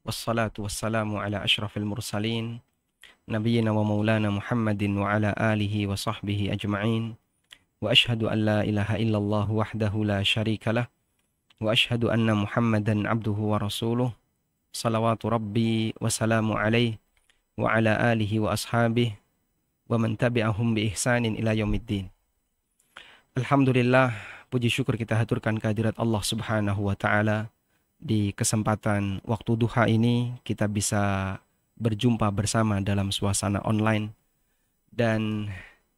Wassalatu wassalamu ala ashrafil mursalin Nabiyyina wa maulana Muhammadin wa ala alihi wa sahbihi ajma'in. Wa ashhadu an la ilaha illallah wahdahu la syarika lah. Wa ashhadu anna Muhammadan abduhu wa rasuluh. Salawatu rabbi wa salamu alaih wa ala alihi wa ashabihi wa man tabi'ahum bi ihsanin ila yaumiddin. Alhamdulillah, puji syukur kita haturkan kehadirat Allah Subhanahu wa taala. Di kesempatan waktu duha ini kita bisa berjumpa bersama dalam suasana online, dan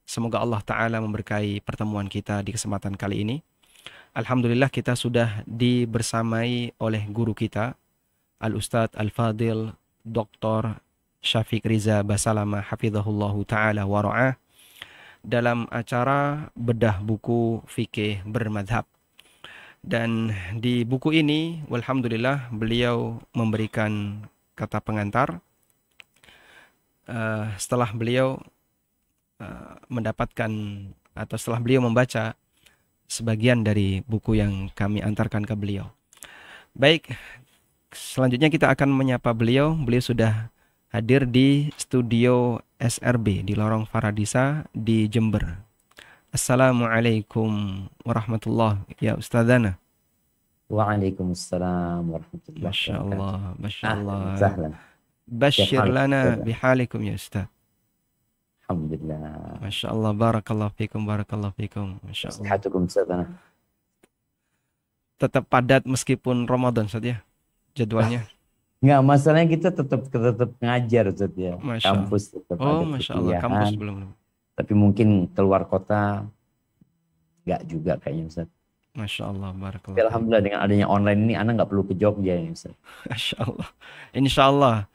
semoga Allah Ta'ala memberkahi pertemuan kita di kesempatan kali ini. Alhamdulillah kita sudah dibersamai oleh guru kita Al-Ustadz Al-Fadil Dr. Syafiq Riza Basalamah Hafizahullahu Ta'ala Wara'ah dalam acara bedah buku fikih bermadhab. Dan di buku ini, walhamdulillah, beliau memberikan kata pengantar. Setelah beliau mendapatkan atau setelah beliau membaca sebagian dari buku yang kami antarkan ke beliau. Baik, selanjutnya kita akan menyapa beliau. Beliau sudah hadir di studio SRB di Lorong Faradisa di Jember. Assalamualaikum warahmatullahi ya Ustadzana. Waalaikumsalam warahmatullahi Masya wabarakatuh. Allah, Masya Allah. Sahlan. Bashir Kif lana halak? bihalikum ya Ustadz. Alhamdulillah. Masya Allah, barakallahu fikum, barakallahu fikum. Masya Allah. Sihatukum Ustadzana. Tetap padat meskipun Ramadan Ustadz ya, jadwalnya. Nggak, masalahnya kita tetap ngajar Ustadz ya. Masya Allah. Kampus tetap Oh, ada Masya Allah, kampus perkuliahan. belum. Tapi mungkin keluar kota nggak juga kayaknya Ustadz. Masya Allah, Tapi barakallahu fikum. alhamdulillah dengan adanya online ini anak nggak perlu ke Jogja ya Ustadz. Masya Allah. Insya Allah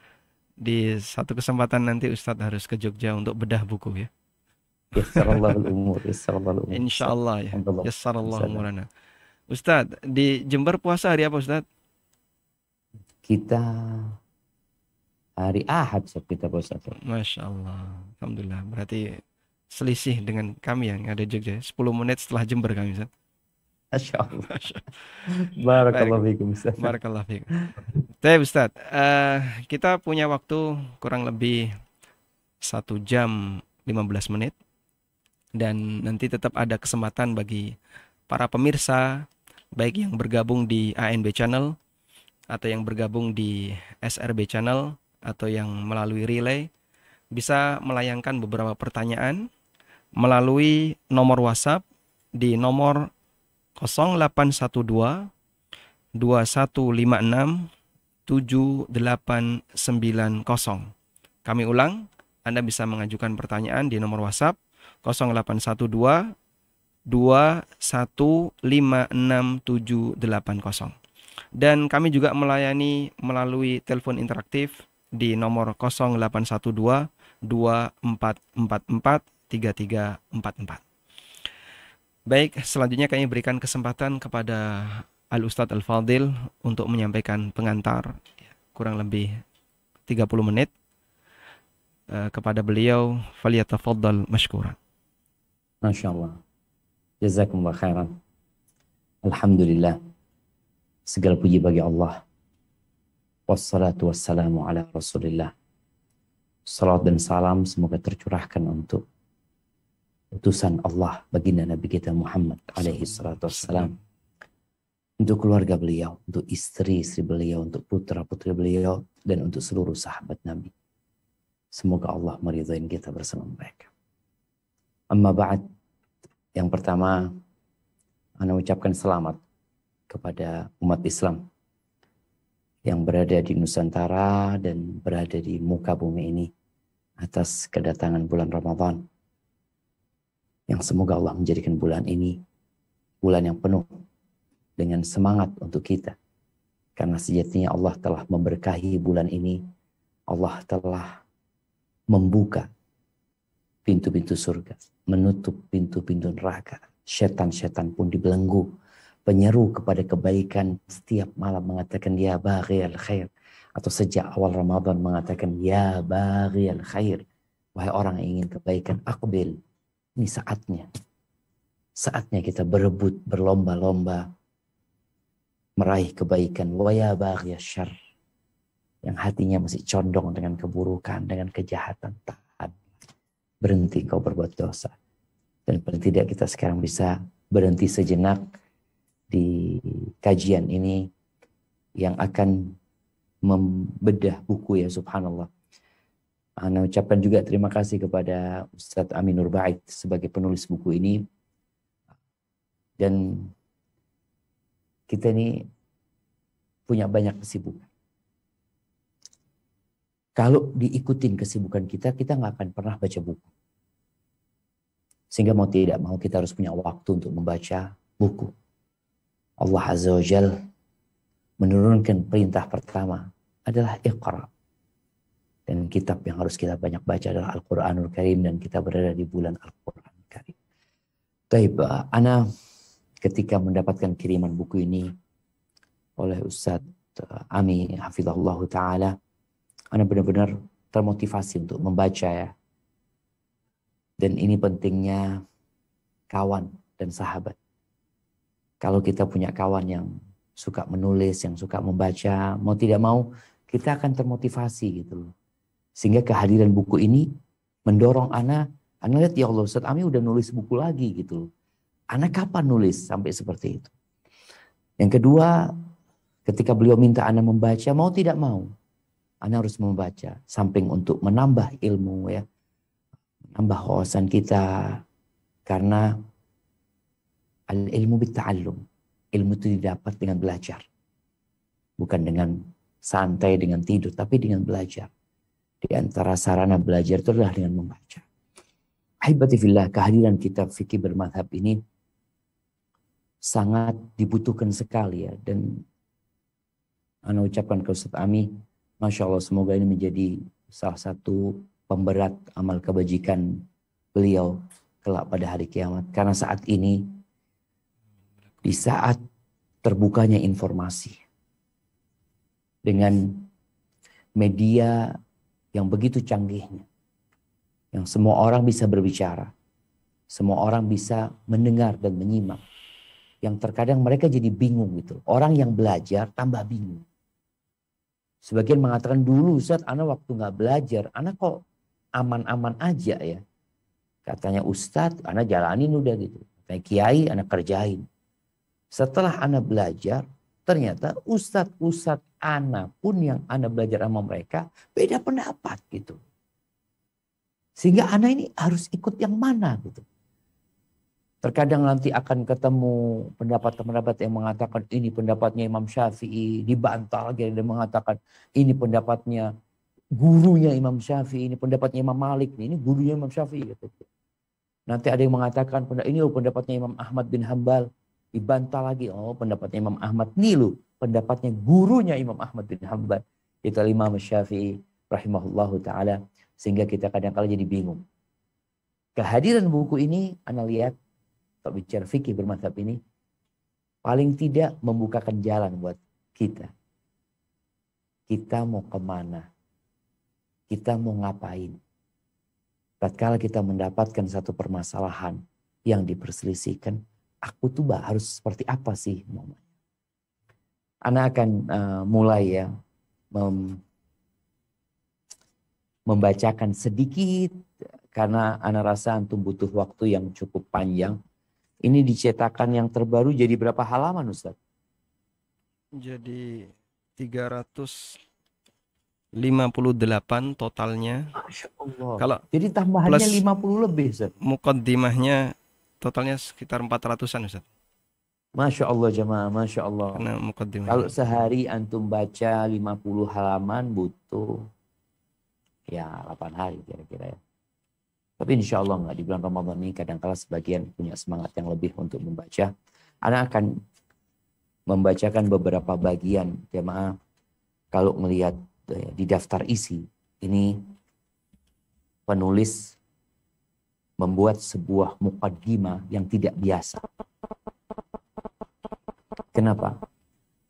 di satu kesempatan nanti Ustadz harus ke Jogja untuk bedah buku ya. Yassarallahul umur, yassarallahul umur. Insya Allah ya. Alhamdulillah. Yassarallahu umurana. Ustadz, di Jember puasa hari apa Ustadz? Kita hari Ahad Ustadz, kita puasa. Masya Allah. Alhamdulillah. Berarti selisih dengan kami yang ada di Jogja. 10 menit setelah Jember kami Ustadz. Masya Allah. Barakallahu fikum Ustadz. Barakallahu fikum. Baik Ustadz, kita punya waktu kurang lebih 1 jam 15 menit. Dan nanti tetap ada kesempatan bagi para pemirsa, baik yang bergabung di ANB Channel, atau yang bergabung di SRB Channel, atau yang melalui relay, bisa melayangkan beberapa pertanyaan melalui nomor WhatsApp di nomor 0812 2156 7890. Kami ulang, Anda bisa mengajukan pertanyaan di nomor WhatsApp 0812 21567880. Dan kami juga melayani melalui telepon interaktif di nomor 0812 2444 3344. Baik, selanjutnya kami berikan kesempatan kepada Al-Ustadz Al-Fadil untuk menyampaikan pengantar kurang lebih 30 menit. Kepada beliau, faliyatafaddal mashkuran. Masya Allah. Jazakumullah khairan. Alhamdulillah. Segala puji bagi Allah. Wassalatu wassalamu ala Rasulillah. Salat dan salam semoga tercurahkan untuk utusan Allah baginda Nabi kita Muhammad alaihi salatu wassalam. Untuk keluarga beliau, untuk istri-istri beliau, untuk putra-putri beliau, dan untuk seluruh sahabat Nabi. Semoga Allah meridhai kita bersama mereka. Amma ba'd, yang pertama, ana ucapkan selamat kepada umat Islam yang berada di Nusantara dan berada di muka bumi ini atas kedatangan bulan Ramadan. Yang semoga Allah menjadikan bulan ini bulan yang penuh dengan semangat untuk kita. Karena sejatinya Allah telah memberkahi bulan ini. Allah telah membuka pintu-pintu surga, menutup pintu-pintu neraka. Setan-setan pun dibelenggu. Penyeru kepada kebaikan setiap malam mengatakan ya baghiyal khair, atau sejak awal Ramadan mengatakan ya baghiyal khair, wahai orang yang ingin kebaikan, aqbil. Ini saatnya. Saatnya kita berebut, berlomba-lomba meraih kebaikan. Wa ya baghiyal syarr, yang hatinya masih condong dengan keburukan, dengan kejahatan, tahan. Berhenti kau berbuat dosa. Dan paling tidak kita sekarang bisa berhenti sejenak di kajian ini yang akan membedah buku, ya subhanallah. Ana ucapkan juga terima kasih kepada Ustadz Amin Nurbait sebagai penulis buku ini. Dan kita ini punya banyak kesibukan. Kalau diikutin kesibukan kita, kita nggak akan pernah baca buku. Sehingga mau tidak mau kita harus punya waktu untuk membaca buku. Allah Azza wa Jal menurunkan perintah pertama adalah Iqra. Dan kitab yang harus kita banyak baca adalah Al-Quranul Karim, dan kita berada di bulan Al-Quranul Karim. Taib, ana ketika mendapatkan kiriman buku ini oleh Ustadz Ami Hafizahullah Ta'ala, ana benar-benar termotivasi untuk membaca, ya. Dan ini pentingnya kawan dan sahabat. Kalau kita punya kawan yang suka menulis, yang suka membaca, mau tidak mau kita akan termotivasi gitu loh. Sehingga kehadiran buku ini mendorong ana lihat, ya Allah, Ustadz Ami udah nulis buku lagi gitu loh. Ana kapan nulis sampai seperti itu? Yang kedua, ketika beliau minta ana membaca, mau tidak mau, ana harus membaca. Samping untuk menambah ilmu, ya, menambah wawasan kita. Karena al-ilmu bitta'allum. Ilmu itu didapat dengan belajar. Bukan dengan santai, dengan tidur, tapi dengan belajar. Di antara sarana belajar itu adalah dengan membaca. Ahibati fillah, kehadiran kitab fikih bermadhab ini sangat dibutuhkan sekali, ya. Dan ana ucapkan ke Ustadz Ami, Masya Allah, semoga ini menjadi salah satu pemberat amal kebajikan beliau kelak pada hari kiamat. Karena saat ini, di saat terbukanya informasi dengan media yang begitu canggihnya, yang semua orang bisa berbicara, semua orang bisa mendengar dan menyimak, yang terkadang mereka jadi bingung gitu. Orang yang belajar tambah bingung. Sebagian mengatakan, dulu Ustadz, ana waktu nggak belajar, ana kok aman-aman aja, ya. Katanya Ustadz, ana jalanin udah gitu. Kayak kiai, ana kerjain. Setelah ana belajar, ternyata ustadz-ustadz ana pun yang ana belajar sama mereka beda pendapat gitu. Sehingga ana ini harus ikut yang mana gitu. Terkadang nanti akan ketemu pendapat-pendapat yang mengatakan ini pendapatnya Imam Syafi'i, dibantah lagi dan mengatakan ini pendapatnya gurunya Imam Syafi'i, ini pendapatnya Imam Malik, ini gurunya Imam Syafi'i gitu. Nanti ada yang mengatakan ini pendapatnya Imam Ahmad bin Hambal, dibantah lagi, oh pendapatnya Imam Ahmad, nih loh pendapatnya gurunya Imam Ahmad bin Hambal, itu Imam Syafi'i rahimahullahu ta'ala. Sehingga kita kadang-kadang jadi bingung. Kehadiran buku ini, ana lihat, kalau bicara fikih bermadhab ini, paling tidak membukakan jalan buat kita. Kita mau kemana? Kita mau ngapain? Tatkala kita mendapatkan satu permasalahan yang diperselisihkan, aku tuh harus seperti apa sih? Ana akan mulai, ya, membacakan sedikit, karena ana rasa antum butuh waktu yang cukup panjang. Ini dicetakan yang terbaru jadi berapa halaman, Ustaz? Jadi 358 totalnya. Masya Allah. Kalau jadi tambahannya plus 50 lebih, Ustaz. mukaddimahnya totalnya sekitar 400-an, Ustaz. Masya Allah jemaah, Masya Allah. Karena mukaddimahnya. Kalau sehari antum baca 50 halaman butuh ya 8 hari kira-kira, ya. Tapi insya Allah nggak, di bulan Ramadan ini kadang-kala sebagian punya semangat yang lebih untuk membaca. Ana akan membacakan beberapa bagian jemaah. Kalau melihat di daftar isi, ini penulis membuat sebuah mukaddimah yang tidak biasa. Kenapa?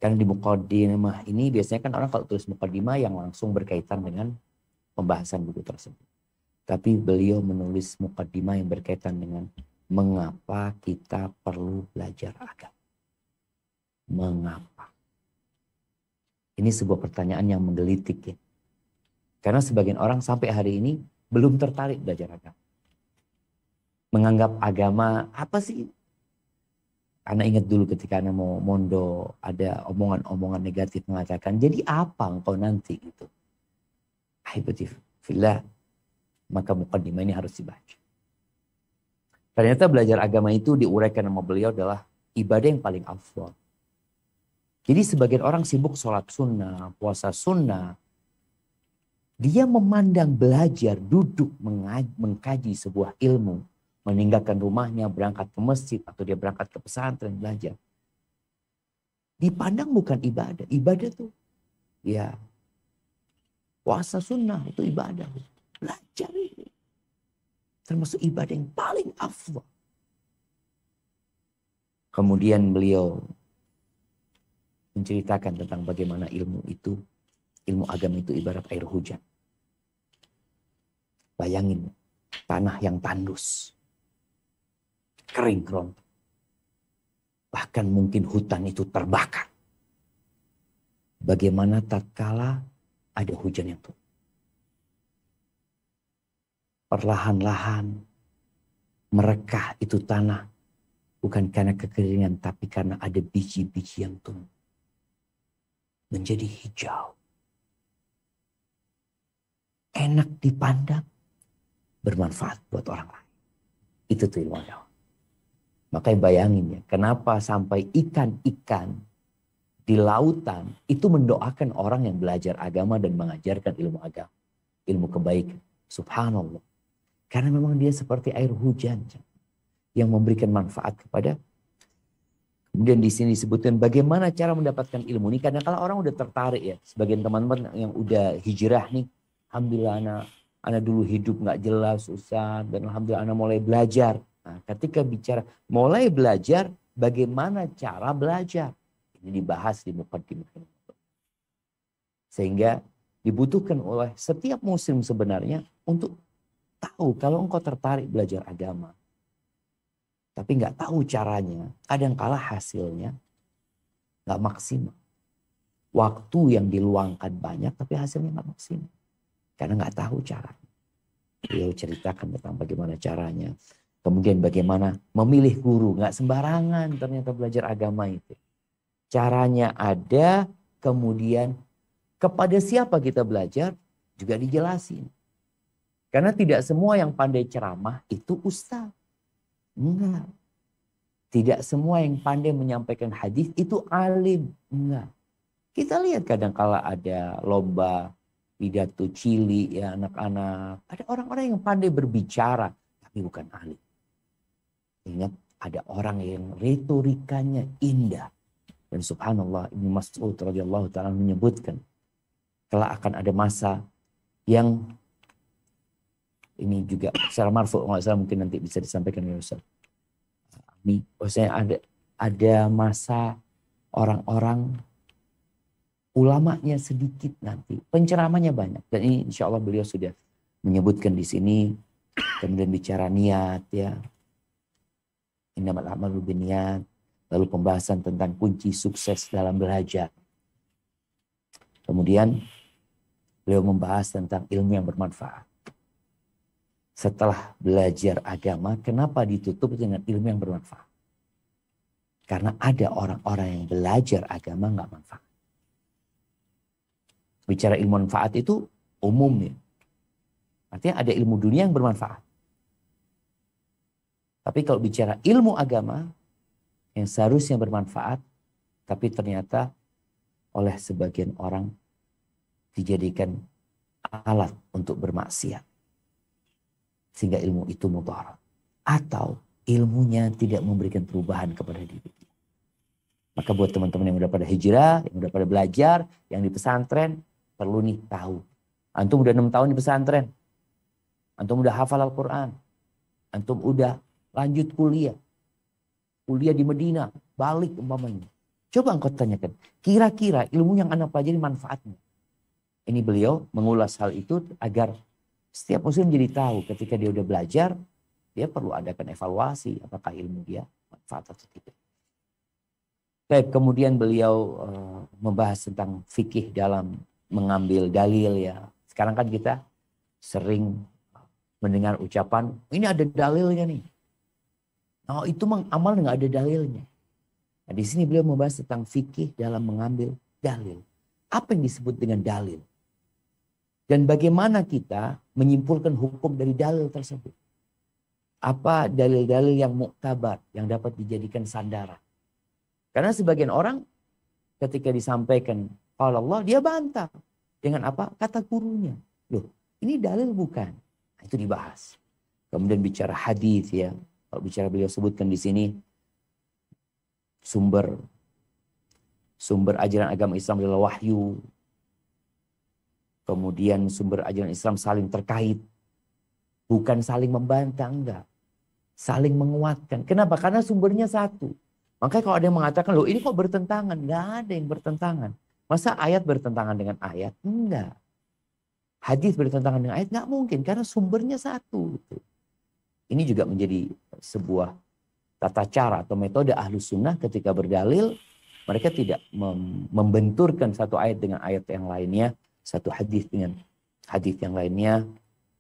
Karena di mukaddimah ini biasanya kan orang kalau tulis mukaddimah yang langsung berkaitan dengan pembahasan buku tersebut. Tapi beliau menulis mukaddimah yang berkaitan dengan mengapa kita perlu belajar agama. Mengapa? Ini sebuah pertanyaan yang menggelitik ya. Karena sebagian orang sampai hari ini belum tertarik belajar agama. Menganggap agama apa sih? Karena ingat dulu ketika Anda mau mondo, ada omongan-omongan negatif mengatakan, jadi apa engkau nanti gitu. Ahibati fillah, maka mukaddimah ini harus dibaca. Ternyata belajar agama itu diuraikan sama beliau adalah ibadah yang paling afdal. Jadi sebagian orang sibuk sholat sunnah, puasa sunnah. Dia memandang belajar, duduk, mengkaji sebuah ilmu. Meninggalkan rumahnya, berangkat ke masjid, atau dia berangkat ke pesantren belajar. Dipandang bukan ibadah. Ibadah tuh, ya, puasa sunnah itu ibadah. Belajar itu termasuk ibadah yang paling afdal. Kemudian beliau menceritakan tentang bagaimana ilmu agama itu ibarat air hujan. Bayangin, tanah yang tandus, kering kerontang. Bahkan mungkin hutan itu terbakar. Bagaimana tatkala ada hujan yang turun. Perlahan-lahan merekah itu tanah. Bukan karena kekeringan, tapi karena ada biji-biji yang tumbuh. Menjadi hijau. Enak dipandang. Bermanfaat buat orang lain. Itu tuh ilmu agama. Makanya bayangin ya, kenapa sampai ikan-ikan di lautan itu mendoakan orang yang belajar agama dan mengajarkan ilmu agama. Ilmu kebaikan. Subhanallah. Karena memang dia seperti air hujan yang memberikan manfaat kepada. Kemudian di sini disebutkan bagaimana cara mendapatkan ilmu ini. Karena kalau orang udah tertarik ya, sebagian teman-teman yang udah hijrah nih, alhamdulillah anak dulu hidup nggak jelas, susah, dan alhamdulillah anak mulai belajar. Nah, ketika bicara mulai belajar, bagaimana cara belajar? Ini dibahas di muqaddimah. Sehingga dibutuhkan oleh setiap muslim sebenarnya untuk tahu kalau engkau tertarik belajar agama. Tapi nggak tahu caranya, kadangkala hasilnya nggak maksimal. Waktu yang diluangkan banyak, tapi hasilnya nggak maksimal. Karena nggak tahu caranya. Beliau ceritakan tentang bagaimana caranya. Kemudian bagaimana memilih guru. Nggak sembarangan ternyata belajar agama itu. Caranya ada, kemudian kepada siapa kita belajar juga dijelasin. Karena tidak semua yang pandai ceramah itu ustaz. Enggak. Tidak semua yang pandai menyampaikan hadis itu alim. Enggak. Kita lihat kadang-kala ada lomba pidato cilik ya anak-anak. Ada orang-orang yang pandai berbicara tapi bukan alim. Ingat ada orang yang retorikanya indah. Dan subhanallah Ibnu Mas'ud radhiyallahu ta'ala menyebutkan kelak akan ada masa yang ini juga secara marfu' nggak salah mungkin nanti bisa disampaikan oleh Ustaz. Ini maksudnya ada masa orang-orang ulamanya sedikit nanti, penceramanya banyak. Dan ini insya Allah beliau sudah menyebutkan di sini, kemudian bicara niat ya. Innamal a'malu binniyat, lalu pembahasan tentang kunci sukses dalam belajar. Kemudian beliau membahas tentang ilmu yang bermanfaat. Setelah belajar agama, kenapa ditutup dengan ilmu yang bermanfaat? Karena ada orang-orang yang belajar agama nggak manfaat. Bicara ilmu manfaat itu umum ya. Artinya ada ilmu dunia yang bermanfaat. Tapi kalau bicara ilmu agama yang seharusnya bermanfaat, tapi ternyata oleh sebagian orang dijadikan alat untuk bermaksiat. Sehingga ilmu itu mudarat. Atau ilmunya tidak memberikan perubahan kepada diri. Maka buat teman-teman yang udah pada hijrah, yang udah pada belajar, yang di pesantren, perlu nih tahu. Antum udah 6 tahun di pesantren. Antum udah hafal Al-Quran. Antum udah lanjut kuliah. Kuliah di Medina, balik umpamanya. Coba engkau tanyakan, kira-kira ilmu yang Anda pelajari manfaatnya. Ini beliau mengulas hal itu agar setiap muslim jadi tahu ketika dia udah belajar, dia perlu adakan evaluasi apakah ilmu dia manfaat atau tidak. Baik, kemudian beliau membahas tentang fikih dalam mengambil dalil ya. Sekarang kan kita sering mendengar ucapan, ini ada dalilnya nih. Oh, itu amal nggak ada dalilnya. Nah, di sini beliau membahas tentang fikih dalam mengambil dalil. Apa yang disebut dengan dalil? Dan bagaimana kita menyimpulkan hukum dari dalil tersebut? Apa dalil-dalil yang muktabar, yang dapat dijadikan sandaran? Karena sebagian orang ketika disampaikan qala Allah, dia bantah. Dengan apa? Kata gurunya. Loh, ini dalil bukan? Nah, itu dibahas. Kemudian bicara hadis ya. Kalau bicara beliau sebutkan di sini sumber ajaran agama Islam adalah wahyu. Kemudian sumber ajaran Islam saling terkait. Bukan saling membantah, enggak. Saling menguatkan. Kenapa? Karena sumbernya satu. Makanya kalau ada yang mengatakan, loh ini kok bertentangan? Enggak ada yang bertentangan. Masa ayat bertentangan dengan ayat? Enggak. Hadis bertentangan dengan ayat? Enggak mungkin. Karena sumbernya satu. Ini juga menjadi sebuah tata cara atau metode Ahlus Sunnah ketika berdalil. Mereka tidak membenturkan satu ayat dengan ayat yang lainnya. Satu hadis dengan hadis yang lainnya.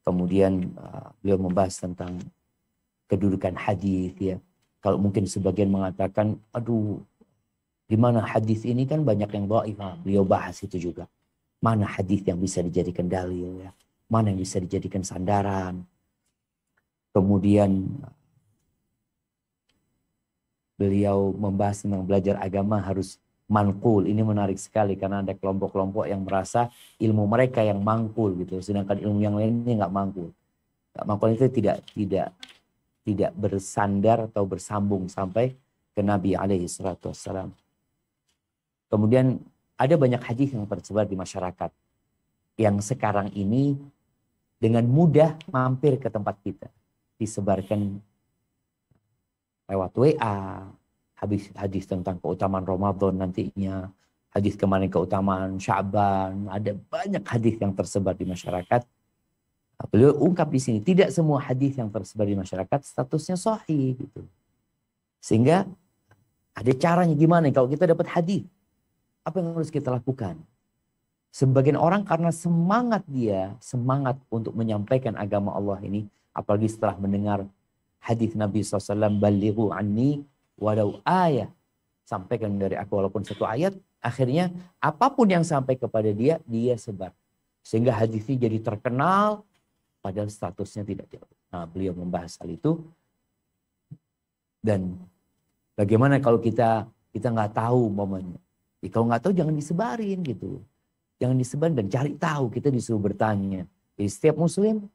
Kemudian beliau membahas tentang kedudukan hadis ya. Kalau mungkin sebagian mengatakan, aduh, di mana hadis ini kan banyak yang dhaif. Beliau bahas itu juga. Mana hadis yang bisa dijadikan dalil ya. Mana yang bisa dijadikan sandaran. Kemudian beliau membahas tentang belajar agama harus manqul. Ini menarik sekali karena ada kelompok-kelompok yang merasa ilmu mereka yang mangkul gitu. Sedangkan ilmu yang lainnya nggak mangkul. Nggak mangkul itu tidak bersandar atau bersambung sampai ke Nabi alaihi salatu wassalam. Kemudian ada banyak hadis yang tersebar di masyarakat yang sekarang ini dengan mudah mampir ke tempat kita. Disebarkan lewat WA, hadis tentang keutamaan Ramadan nantinya, hadis kemarin keutamaan Sya'ban, ada banyak hadis yang tersebar di masyarakat. Beliau ungkap di sini, tidak semua hadis yang tersebar di masyarakat statusnya sahih gitu. Sehingga ada caranya gimana kalau kita dapat hadis, apa yang harus kita lakukan? Sebagian orang karena semangat untuk menyampaikan agama Allah ini, apalagi setelah mendengar hadis Nabi SAW, balighu anni walau ayat, sampaikan dari aku walaupun satu ayat, akhirnya apapun yang sampai kepada dia sebar. Sehingga hadis ini jadi terkenal, padahal statusnya tidak jauh. Nah, beliau membahas hal itu. Dan bagaimana kalau kita nggak tahu momennya. Kalau nggak tahu jangan disebarin gitu. Jangan disebarin dan cari tahu, kita disuruh bertanya. Jadi setiap muslim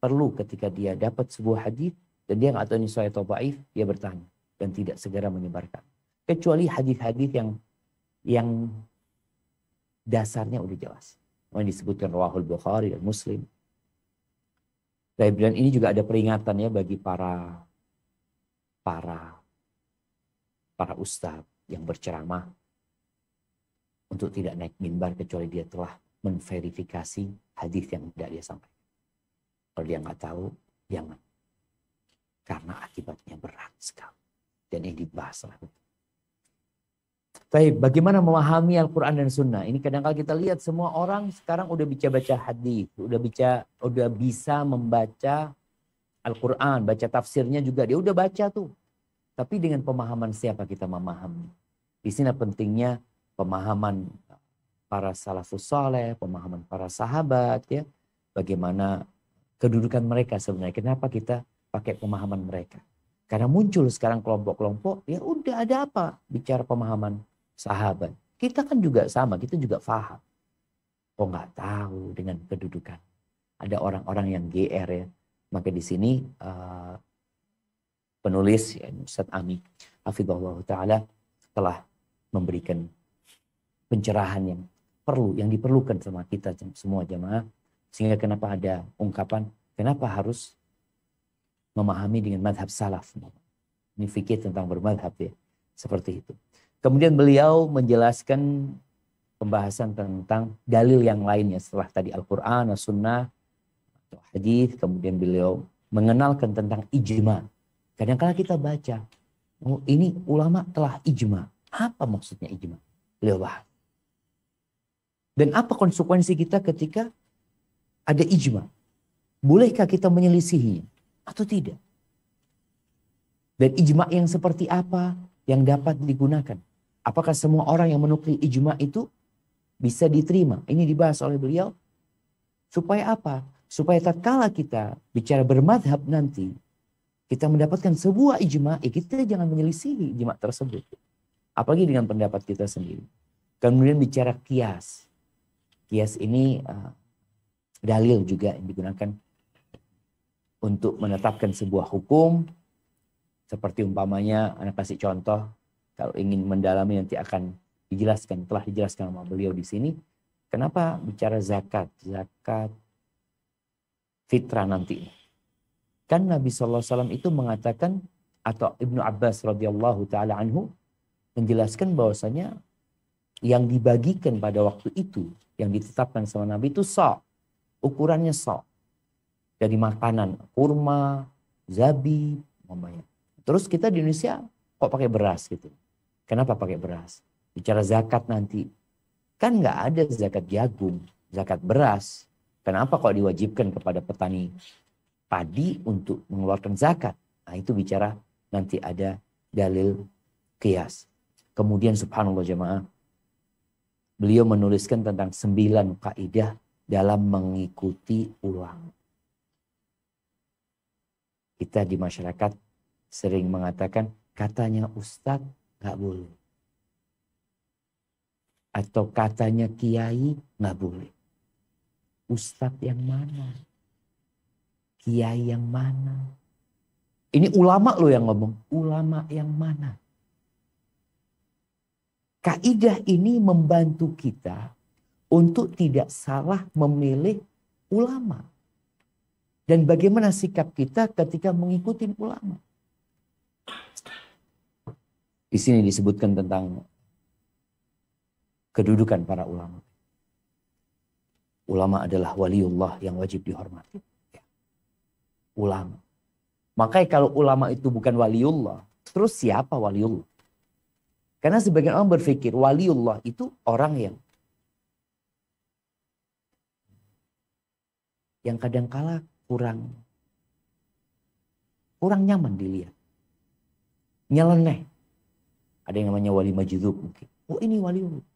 perlu ketika dia dapat sebuah hadis dan dia nggak tahu ini sahih atau dhaif, dia bertanya dan tidak segera menyebarkan. Kecuali hadis-hadis yang dasarnya udah jelas. Yang disebutkan Rawahul Bukhari dan Muslim. Dan ini juga ada peringatannya bagi para ustadz yang berceramah untuk tidak naik mimbar kecuali dia telah menverifikasi hadis yang tidak dia sampaikan. Kalau dia nggak tahu, jangan. Karena akibatnya berat sekali. Dan ini dibahas lah. Baik, bagaimana memahami Al-Quran dan Sunnah? Ini kadang-kadang kita lihat semua orang sekarang udah bisa baca hadis, udah bisa membaca Al-Quran, baca tafsirnya juga dia udah baca tuh. Tapi dengan pemahaman siapa kita memahami? Di sini pentingnya pemahaman para salafus saleh, pemahaman para sahabat ya. Bagaimana kedudukan mereka sebenarnya. Kenapa kita pakai pemahaman mereka? Karena muncul sekarang kelompok-kelompok, ya udah ada apa bicara pemahaman sahabat. Kita kan juga sama, kita juga paham. Oh nggak tahu dengan kedudukan. Ada orang-orang yang GR ya. Maka di sini penulis ya, Ustadz Ami hafizahullah ta'ala telah memberikan pencerahan yang diperlukan sama kita semua jamaah. Sehingga kenapa ada ungkapan, kenapa harus memahami dengan madhab salaf. Ini fikih tentang bermadhab ya. Seperti itu. Kemudian beliau menjelaskan pembahasan tentang dalil yang lainnya. Setelah tadi Al-Quran, As-Sunnah, atau hadis. Kemudian beliau mengenalkan tentang ijma. Kadang-kadang kita baca, oh ini ulama telah ijma. Apa maksudnya ijma? Beliau bahas. Dan apa konsekuensi kita ketika ada ijma? Bolehkah kita menyelisihinya atau tidak? Dan ijma yang seperti apa yang dapat digunakan? Apakah semua orang yang menukil ijma itu bisa diterima? Ini dibahas oleh beliau. Supaya apa? Supaya tatkala kita bicara bermadhab nanti, kita mendapatkan sebuah ijma, kita jangan menyelisihi ijma tersebut. Apalagi dengan pendapat kita sendiri. Kemudian bicara kias. Kias ini dalil juga yang digunakan untuk menetapkan sebuah hukum. Seperti umpamanya, anak kasih contoh, kalau ingin mendalami nanti akan dijelaskan, telah dijelaskan sama beliau di sini. Kenapa bicara zakat? Zakat fitrah nanti. Kan Nabi SAW itu mengatakan, atau Ibnu Abbas radhiyallahu ta'ala anhu, menjelaskan bahwasanya yang dibagikan pada waktu itu, yang ditetapkan sama Nabi itu sa'. Ukurannya sa'. Dari makanan, kurma, zabib, umpamanya. Terus kita di Indonesia kok pakai beras gitu. Kenapa pakai beras? Bicara zakat nanti. Kan nggak ada zakat jagung, zakat beras. Kenapa kok diwajibkan kepada petani padi untuk mengeluarkan zakat? Nah itu bicara nanti ada dalil qiyas. Kemudian subhanallah jemaah. Beliau menuliskan tentang 9 kaidah dalam mengikuti ulama. Kita di masyarakat sering mengatakan katanya ustadz nggak boleh. Atau katanya kiai nggak boleh. Ustadz yang mana? Kiai yang mana? Ini ulama loh yang ngomong. Ulama yang mana? Kaidah ini membantu kita untuk tidak salah memilih ulama. Dan bagaimana sikap kita ketika mengikuti ulama. Di sini disebutkan tentang kedudukan para ulama. Ulama adalah waliullah yang wajib dihormati. Ulama. Makanya kalau ulama itu bukan waliullah, terus siapa waliullah? Karena sebagian orang berpikir waliullah itu orang yang kadangkala kurang nyaman dilihat. Nyeleneh. Ada yang namanya wali majdub mungkin. Oh ini waliullah.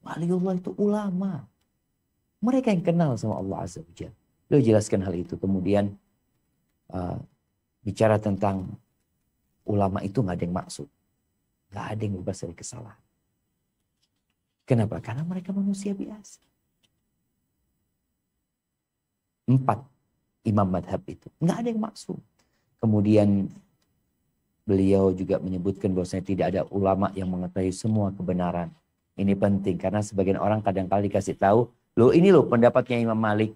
Waliullah itu ulama. Mereka yang kenal sama Allah Azza wa Jalla. Beliau jelaskan hal itu. Kemudian bicara tentang ulama itu nggak ada yang maksud. Nggak ada yang bebas dari kesalahan. Kenapa? Karena mereka manusia biasa. 4 imam madhab itu. Nggak ada yang maksud. Kemudian beliau juga menyebutkan bahwasanya tidak ada ulama yang mengetahui semua kebenaran. Ini penting karena sebagian orang kadang-kali dikasih tahu, loh ini loh pendapatnya Imam Malik.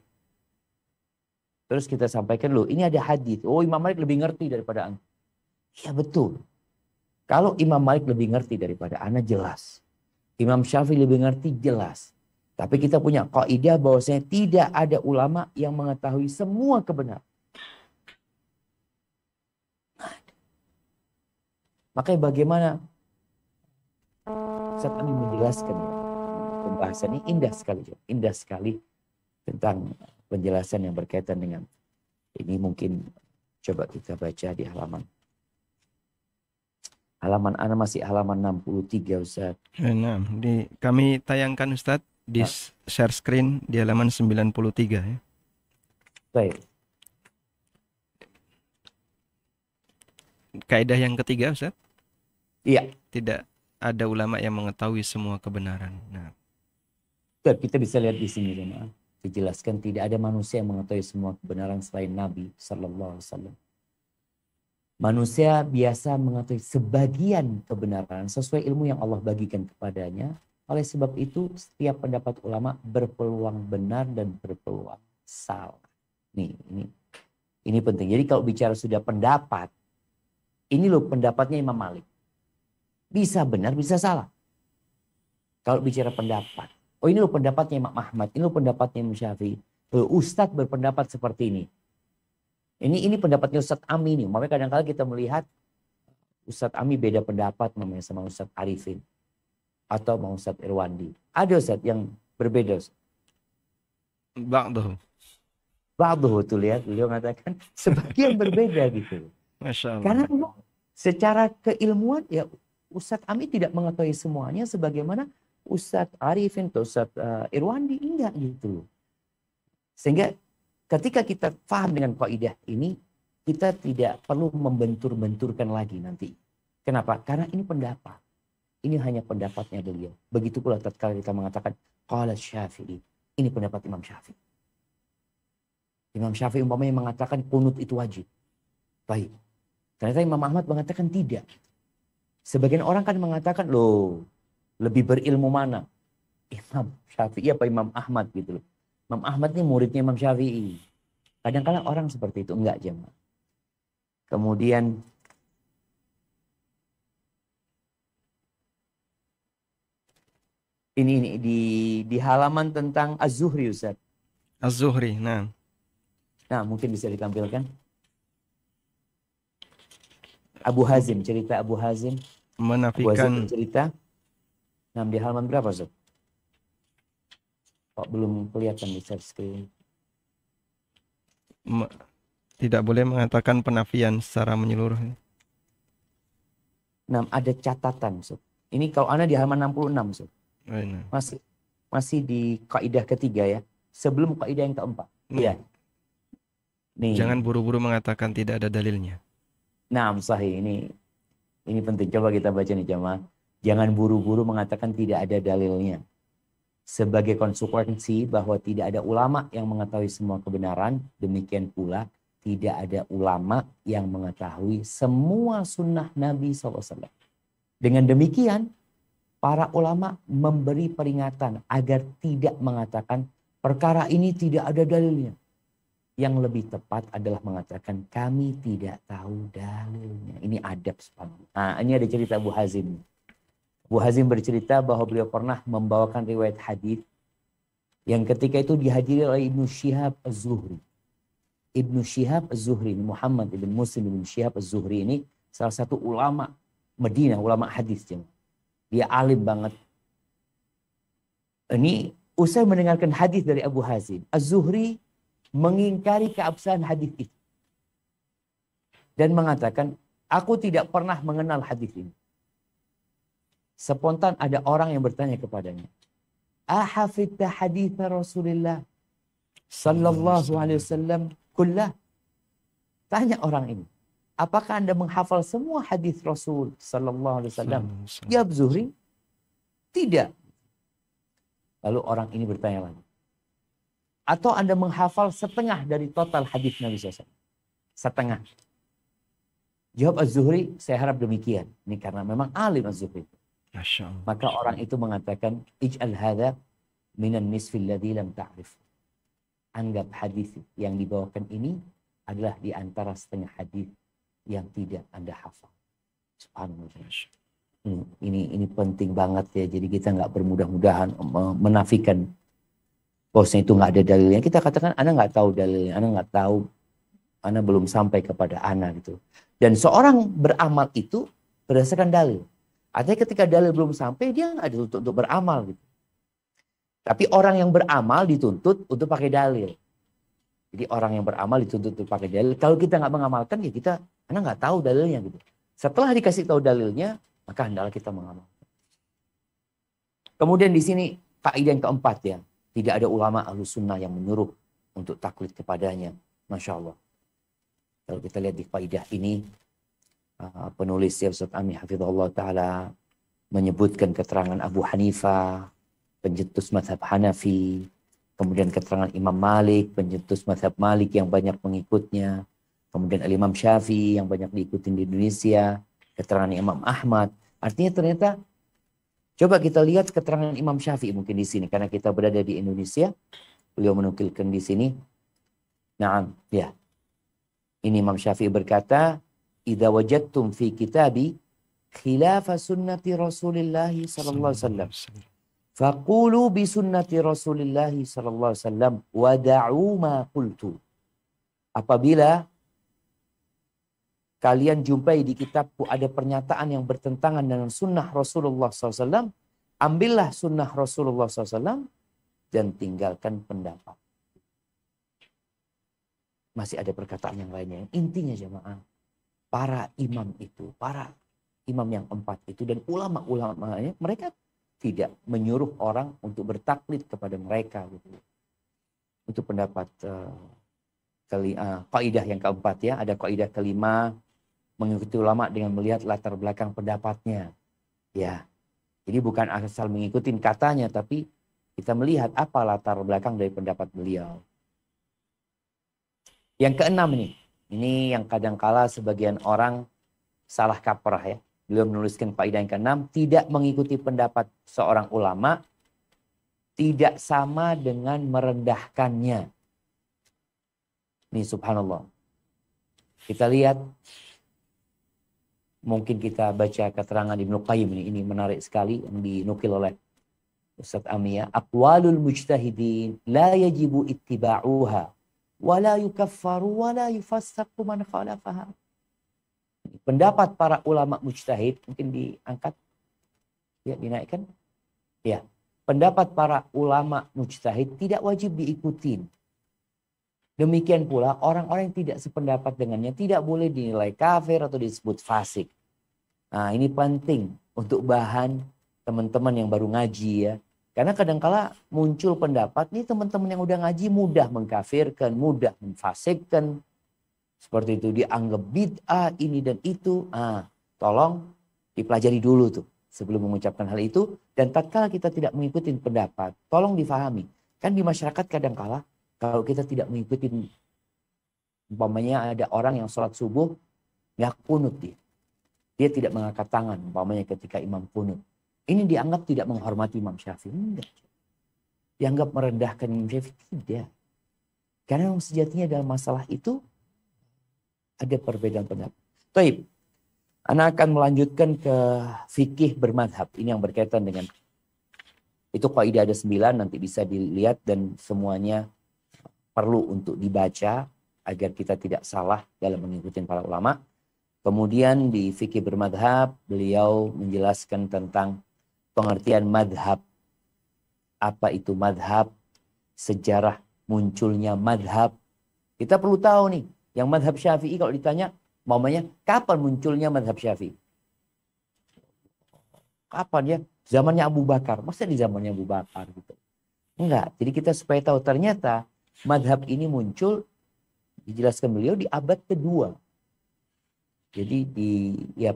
Terus kita sampaikan, loh ini ada hadis. Oh Imam Malik lebih ngerti daripada anda. Iya betul. Kalau Imam Malik lebih ngerti daripada anda jelas. Imam Syafi'i lebih ngerti jelas. Tapi kita punya kaidah bahwasanya tidak ada ulama yang mengetahui semua kebenaran. Makanya bagaimana saat kami menjelaskan pembahasan ini indah sekali tentang penjelasan yang berkaitan dengan ini. Mungkin coba kita baca di halaman ana masih halaman 63 Ustaz. Nah, kami tayangkan Ustaz di share screen di halaman 93 ya. Baik. Kaidah yang ketiga Ustaz? Iya. Tidak ada ulama yang mengetahui semua kebenaran. Nah, kita bisa lihat di sini jemaah. Dijelaskan tidak ada manusia yang mengetahui semua kebenaran selain Nabi sallallahu alaihi wasallam. Manusia biasa mengetahui sebagian kebenaran sesuai ilmu yang Allah bagikan kepadanya. Oleh sebab itu setiap pendapat ulama berpeluang benar dan berpeluang salah. Ini penting. Jadi kalau bicara sudah pendapat, ini loh pendapatnya Imam Malik. Bisa benar, bisa salah. Kalau bicara pendapat. Oh ini loh pendapatnya Imam Ahmad. Ini loh pendapatnya Imam Syafi'i. Ustadz berpendapat seperti ini. Ini pendapatnya Ustadz Amin. Makanya kadang-kadang kita melihat Ustadz Ami beda pendapat namanya sama Ustadz Arifin atau sama Ustadz Irwandi. Ada Ustadz yang berbeda. Ba'dahu. Ba'dahu tuh lihat, beliau mengatakan sebagian berbeda gitu. Masya Allah. Karena memang secara keilmuan ya Ustadz Ami tidak mengetahui semuanya sebagaimana Ustadz Arifin atau Ustadz Irwandi enggak gitu. Sehingga ketika kita paham dengan kaidah ini, kita tidak perlu membentur-benturkan lagi nanti. Kenapa? Karena ini pendapat. Ini hanya pendapatnya beliau. Begitu pula tatkala kita mengatakan qala Syafi'i. Ini pendapat Imam Syafi'i. Imam Syafi'i umpamanya mengatakan kunut itu wajib. Baik. Ternyata Imam Ahmad mengatakan tidak. Sebagian orang kan mengatakan, loh, lebih berilmu mana? Imam Syafi'i apa Imam Ahmad gitu loh. Imam Ahmad ini muridnya Imam Syafi'i. Kadang-kadang orang seperti itu. Enggak, jemaah. Kemudian ini di halaman tentang Az-Zuhri, Ustaz. Az-Zuhri, nah. Nah, mungkin bisa ditampilkan. Abu Hazim, cerita Abu Hazim. Abu Hazim Menafikan cerita. Nah, di halaman berapa, Ustaz? Kok belum kelihatan di share screen? tidak boleh mengatakan penafian secara menyeluruh. Nah, ada catatan, Ustaz. Ini kalau Anda di halaman 66, Ustaz. Nah. Masih di kaidah ketiga ya. Sebelum kaidah yang keempat. Iya. Nih. Jangan buru-buru mengatakan tidak ada dalilnya. Nah, sahih. Ini penting. Coba kita baca nih, jemaah. Jangan buru-buru mengatakan tidak ada dalilnya. Sebagai konsekuensi bahwa tidak ada ulama yang mengetahui semua kebenaran, demikian pula tidak ada ulama yang mengetahui semua sunnah Nabi SAW. Dengan demikian, para ulama memberi peringatan agar tidak mengatakan perkara ini tidak ada dalilnya. Yang lebih tepat adalah mengatakan kami tidak tahu dalilnya. Ini adab sepanjang. Nah, ini ada cerita Abu Hazim. Abu Hazim bercerita bahwa beliau pernah membawakan riwayat hadis yang ketika itu dihadiri oleh Ibnu Syihab Az-Zuhri. Ibnu Syihab Az-Zuhri, Muhammad ibn Muslim ibn Syihab Az-Zuhri ini salah satu ulama Madinah, ulama hadis. Dia alim banget. Ini usai mendengarkan hadis dari Abu Hazim, Az-Zuhri mengingkari keabsahan hadis itu. Dan mengatakan, aku tidak pernah mengenal hadis ini. Spontan ada orang yang bertanya kepadanya, ahafidta hadits Rasulullah sallallahu alaihi wasallam kullah? Tanya orang ini, apakah Anda menghafal semua hadis Rasul sallallahu alaihi wasallam? Ya Zuhri, tidak. Lalu orang ini bertanya lagi, atau Anda menghafal setengah dari total hadis Nabi SAW? Setengah. Jawab Az-Zuhri, saya harap demikian. Ini karena memang alim Az-Zuhri. Maka orang itu mengatakan, ij'al hadha minan nisfil ladzi lam ta'rif. Anggap hadis yang dibawakan ini adalah di antara setengah hadis yang tidak Anda hafal. Subhanallah. Ini penting banget ya. Jadi kita nggak bermudah-mudahan menafikan bahwasanya itu nggak ada dalilnya. Kita katakan Anda nggak tahu dalilnya, Anda nggak tahu, Anda belum sampai kepada Anda gitu. Dan seorang beramal itu berdasarkan dalil. Artinya ketika dalil belum sampai, dia nggak dituntut untuk beramal gitu. Tapi orang yang beramal dituntut untuk pakai dalil. Jadi orang yang beramal dituntut untuk pakai dalil. Kalau kita nggak mengamalkan, ya kita, Anda nggak tahu dalilnya gitu. Setelah dikasih tahu dalilnya, maka hendaklah kita mengamalkan. Kemudian di sini kaidah yang keempat ya, tidak ada ulama Ahlus Sunnah yang menyuruh untuk taklid kepadanya. Masya Allah. Kalau kita lihat di kaidah ini, penulis ya Ustaz Ami hafizahullah ta'ala menyebutkan keterangan Abu Hanifah, pencetus mazhab Hanafi, kemudian keterangan Imam Malik, pencetus mazhab Malik yang banyak pengikutnya, kemudian Imam Syafi'i yang banyak diikuti di Indonesia, keterangan Imam Ahmad. Artinya ternyata, coba kita lihat keterangan Imam Syafi'i mungkin di sini, karena kita berada di Indonesia, beliau menukilkan di sini. Nah, ya. Ini Imam Syafi'i berkata, "Idza wajadtum fi kitabi khilafa sunnati Rasulillah sallallahu alaihi wasallam, faqulu bi sunnati Rasulillah sallallahu alaihi wasallam wa da'u ma qultu." Apabila kalian jumpai di kitabku ada pernyataan yang bertentangan dengan sunnah Rasulullah SAW, ambillah sunnah Rasulullah SAW dan tinggalkan pendapat. Masih ada perkataan yang lainnya. Intinya jemaah, para imam itu, para imam yang 4 itu dan ulama-ulamanya, mereka tidak menyuruh orang untuk bertaklid kepada mereka gitu. Untuk pendapat kaidah yang keempat ya, ada kaidah kelima, mengikuti ulama dengan melihat latar belakang pendapatnya. Ya. Jadi bukan asal mengikuti katanya, tapi kita melihat apa latar belakang dari pendapat beliau. Yang keenam ini yang kadangkala sebagian orang salah kaprah ya. Beliau menuliskan kaidah yang keenam, tidak mengikuti pendapat seorang ulama tidak sama dengan merendahkannya. Nih subhanallah. Kita lihat, mungkin kita baca keterangan Ibnu Qayyim ini menarik sekali yang dinukil oleh Ustaz Amiyah. Aqwalul mujtahidin la yajibu ittiba'uha wa la yukaffaru wa la yufassaqu man khalafaha. Pendapat para ulama mujtahid, mungkin diangkat, ya dinaikkan. Ya, pendapat para ulama mujtahid tidak wajib diikuti. Demikian pula orang-orang yang tidak sependapat dengannya tidak boleh dinilai kafir atau disebut fasik. Nah ini penting untuk bahan teman-teman yang baru ngaji ya. Karena kadangkala muncul pendapat nih teman-teman yang udah ngaji mudah mengkafirkan, mudah memfasikkan. Seperti itu dianggap bid'ah ini dan itu. Tolong dipelajari dulu tuh sebelum mengucapkan hal itu. Dan tatkala kita tidak mengikuti pendapat, tolong difahami. Kan di masyarakat kadangkala kalau kita tidak mengikuti, umpamanya ada orang yang sholat subuh, nggak kunut dia. Dia tidak mengangkat tangan, umpamanya ketika imam kunut. Ini dianggap tidak menghormati Imam Syafi'i. Enggak. Dianggap merendahkan Imam Syafi'i. Tidak. Karena sejatinya dalam masalah itu, ada perbedaan pendapat. Taib. Ana akan melanjutkan ke fikih bermadhab. Ini yang berkaitan dengan, itu kaidah ada 9, nanti bisa dilihat dan semuanya perlu untuk dibaca agar kita tidak salah dalam mengikuti para ulama. Kemudian di fikih bermadhab beliau menjelaskan tentang pengertian madhab. Apa itu madhab? Sejarah munculnya madhab. Kita perlu tahu nih, yang madhab Syafi'i kalau ditanya, mamanya kapan munculnya madhab Syafi'i? Kapan ya? Zamannya Abu Bakar. Masa di zamannya Abu Bakar gitu? Enggak. Jadi kita supaya tahu ternyata madhab ini muncul, dijelaskan beliau di abad kedua. Jadi di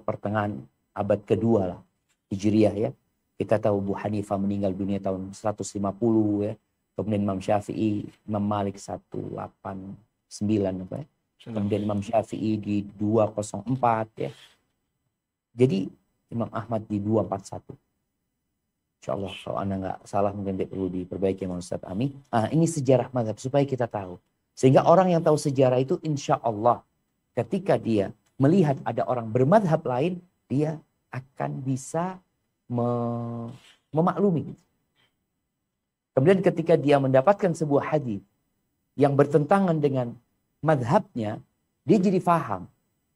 pertengahan abad kedua lah, Hijriah ya. Kita tahu Abu Hanifah meninggal dunia tahun 150 ya. Kemudian Imam Syafi'i, Imam Malik 189 apa ya. Kemudian Imam Syafi'i di 204 ya. Jadi Imam Ahmad di 241. InsyaAllah kalau Anda nggak salah mungkin perlu diperbaiki sama Ustaz Ami. Ini sejarah mazhab supaya kita tahu. Sehingga orang yang tahu sejarah itu insya Allah ketika dia melihat ada orang bermadhab lain, dia akan bisa memaklumi. Kemudian ketika dia mendapatkan sebuah hadis yang bertentangan dengan madhabnya, dia jadi faham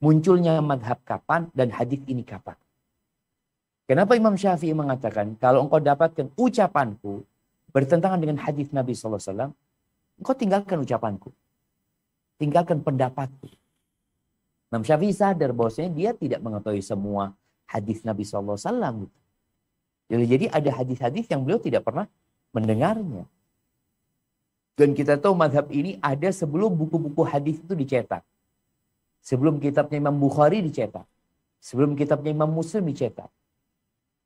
munculnya madhab kapan dan hadis ini kapan. Kenapa Imam Syafi'i mengatakan, kalau engkau dapatkan ucapanku bertentangan dengan hadis Nabi SAW, engkau tinggalkan ucapanku. Tinggalkan pendapatku. Imam Syafi'i sadar bahwasanya dia tidak mengetahui semua hadis Nabi SAW. Jadi ada hadis-hadis yang beliau tidak pernah mendengarnya. Dan kita tahu madhab ini ada sebelum buku-buku hadis itu dicetak. Sebelum kitabnya Imam Bukhari dicetak. Sebelum kitabnya Imam Muslim dicetak.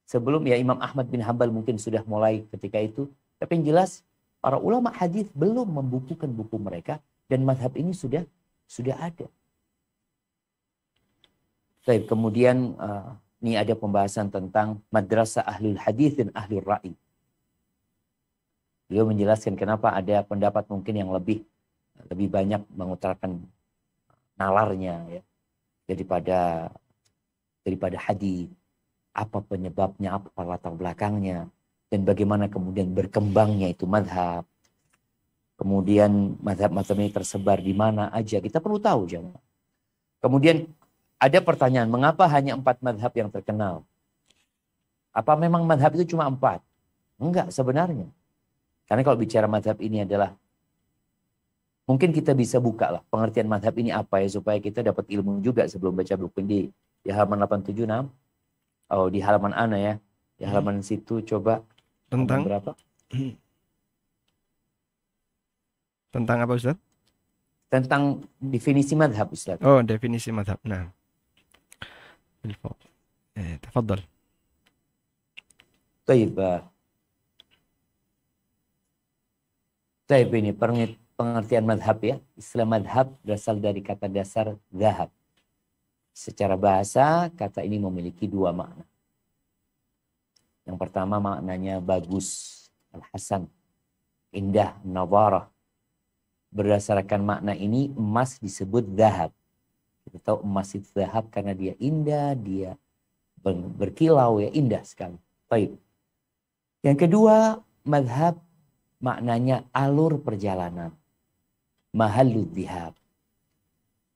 Sebelum ya Imam Ahmad bin Hanbal mungkin sudah mulai ketika itu. Tapi yang jelas para ulama hadis belum membukukan buku mereka. Dan madhab ini sudah ada. Baik, kemudian ini ada pembahasan tentang madrasah ahlul hadis dan ahlul ra'i. Beliau menjelaskan kenapa ada pendapat mungkin yang lebih banyak mengutarakan nalarnya ya, daripada hadis. Apa penyebabnya, apa latar belakangnya, dan bagaimana kemudian berkembangnya itu madhab. Kemudian madhab-madhab ini tersebar di mana aja, kita perlu tahu jemaah. Kemudian Ada pertanyaan, mengapa hanya 4 madhab yang terkenal? Apa memang madhab itu cuma 4? Enggak sebenarnya. Karena kalau bicara madhab ini adalah, mungkin kita bisa buka lah pengertian madhab ini apa ya, supaya kita dapat ilmu juga sebelum baca buku ini. Di halaman 876. Oh, di halaman Ana ya. Di halaman situ coba. Halaman Tentang berapa? tentang apa Ustaz? Tentang definisi madhab, Ustaz. Oh, definisi madhab. Nah, بالفوق. تفضل. Taib. Taib ini pengertian madhab ya. Istilah madhab berasal dari kata dasar zahab. Secara bahasa, kata ini memiliki 2 makna. Yang pertama maknanya bagus, al-hasan, indah, nawarah. Berdasarkan makna ini, emas disebut zahab. Kita tahu emas itu zahab karena dia indah, dia berkilau ya, indah sekali. Baik. Yang kedua, madhab maknanya alur perjalanan. Mahallud dhihab.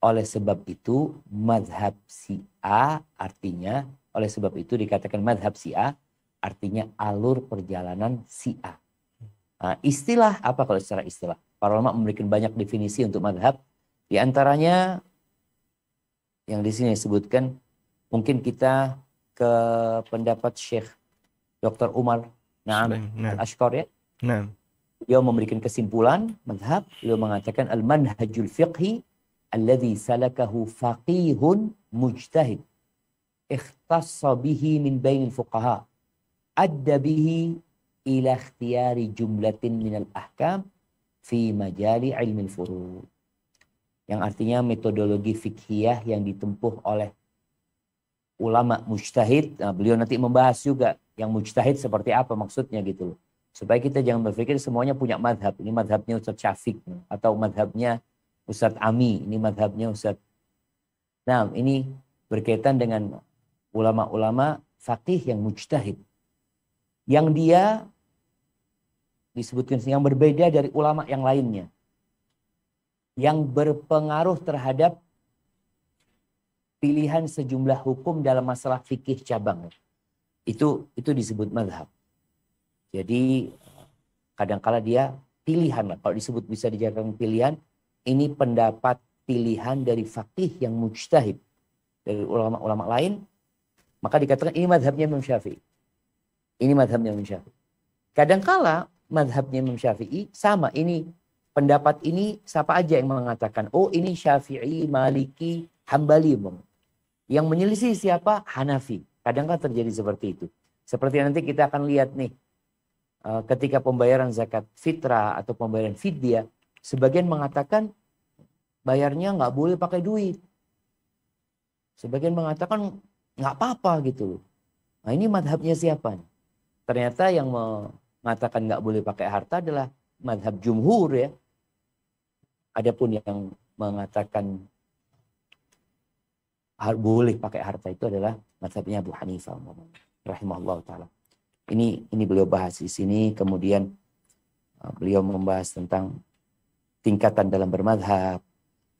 Oleh sebab itu, madhab si A artinya, oleh sebab itu dikatakan madhab si A, artinya alur perjalanan si A. Nah, istilah apa kalau secara istilah? Para ulama memberikan banyak definisi untuk madhab. Di antaranya, yang di sini disebutkan, mungkin kita ke pendapat Syekh Dr. Umar Al-Ashqar ya. Nah. Dia memberikan kesimpulan madhab. Beliau mengatakan al-manhajul fiqhi alladhi salakahu faqihun mujtahid ikhtassa bihi min bainil fuqaha adda bihi ila ikhtiyari jumlatin minal ahkam fi majali ilmi furu'. Yang artinya metodologi fikhiyah yang ditempuh oleh ulama mujtahid. Nah, beliau nanti membahas juga yang mujtahid seperti apa maksudnya gitu loh. Supaya kita jangan berpikir semuanya punya madhab. Ini madhabnya Ustadz Syafiq. Atau madhabnya Ustadz Ami. Ini madhabnya Ustadz. Nah, ini berkaitan dengan ulama-ulama faqih yang mujtahid. Yang dia disebutkan yang berbeda dari ulama yang lainnya. Yang berpengaruh terhadap pilihan sejumlah hukum dalam masalah fikih cabang. Itu disebut madhab. Jadi kadangkala dia pilihan lah. Kalau disebut bisa dijadikan pilihan, ini pendapat pilihan dari faqih yang mujtahid. Dari ulama-ulama lain, maka dikatakan ini madhabnya Imam Syafi'i. Ini madhabnya Imam Syafi'i. Kadangkala madhabnya Imam Syafi'i sama, ini pendapat ini siapa aja yang mengatakan, oh ini Syafi'i, Maliki, Hambali. Yang menyelisih siapa? Hanafi. Kadang-kadang terjadi seperti itu. Seperti nanti kita akan lihat nih, ketika pembayaran zakat fitrah atau pembayaran fidyah, sebagian mengatakan bayarnya nggak boleh pakai duit. Sebagian mengatakan nggak apa-apa gitu. Nah ini madhabnya siapa? Ternyata yang mengatakan nggak boleh pakai harta adalah madhab jumhur ya. Adapun yang mengatakan boleh pakai harta itu adalah madhabnya Abu Hanifah rahimahullah ta'ala. Ini beliau bahas di sini. Kemudian beliau membahas tentang tingkatan dalam bermadhab.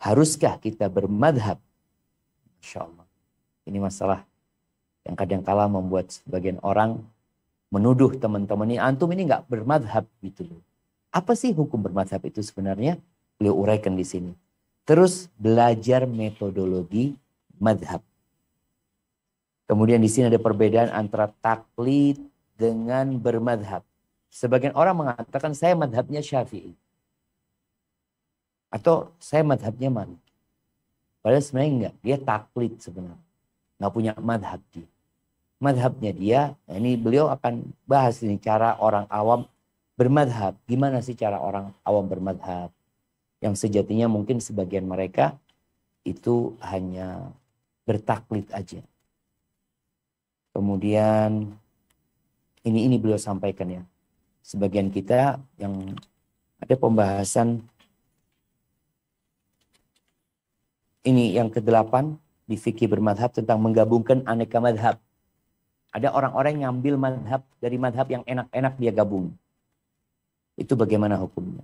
Haruskah kita bermadhab? Masya Allah. Ini masalah yang kadang-kala membuat sebagian orang menuduh teman-teman ini, antum ini nggak bermadhab gitu loh. Apa sih hukum bermadhab itu sebenarnya? Beliau uraikan di sini. Terus belajar metodologi madhab. Kemudian di sini ada perbedaan antara taklid dengan bermadhab. Sebagian orang mengatakan saya madhabnya Syafi'i. Atau saya madhabnya Malik. Padahal sebenarnya enggak. Dia taklid sebenarnya. Nggak punya madhab dia. Madhabnya dia, nah ini beliau akan bahas ini cara orang awam bermadhab. Gimana sih cara orang awam bermadhab? Yang sejatinya mungkin sebagian mereka itu hanya bertaklid aja. Kemudian ini beliau sampaikan ya. Sebagian kita yang ada pembahasan ini yang ke-8 di fikih bermadhab tentang menggabungkan aneka madhab. Ada orang-orang yang ngambil madhab dari madhab yang enak-enak dia gabung. Itu bagaimana hukumnya?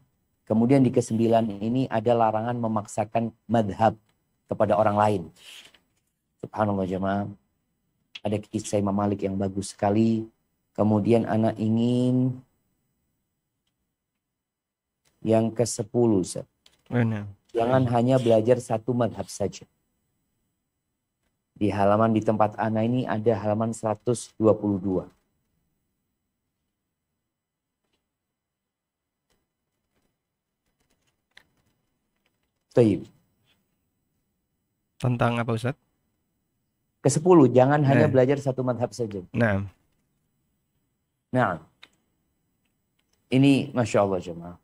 Kemudian di ke-9 ini ada larangan memaksakan madhab kepada orang lain. Subhanallah jemaah. Ada kisah Imam Malik yang bagus sekali. Kemudian anak ingin yang ke-10. Ustaz. Jangan hanya belajar satu madhab saja. Di halaman di tempat anak ini ada halaman 122. Baik. Tentang apa Ustaz? Ke-10, jangan hanya belajar satu madhab saja. Nah. Ini Masya Allah jemaah.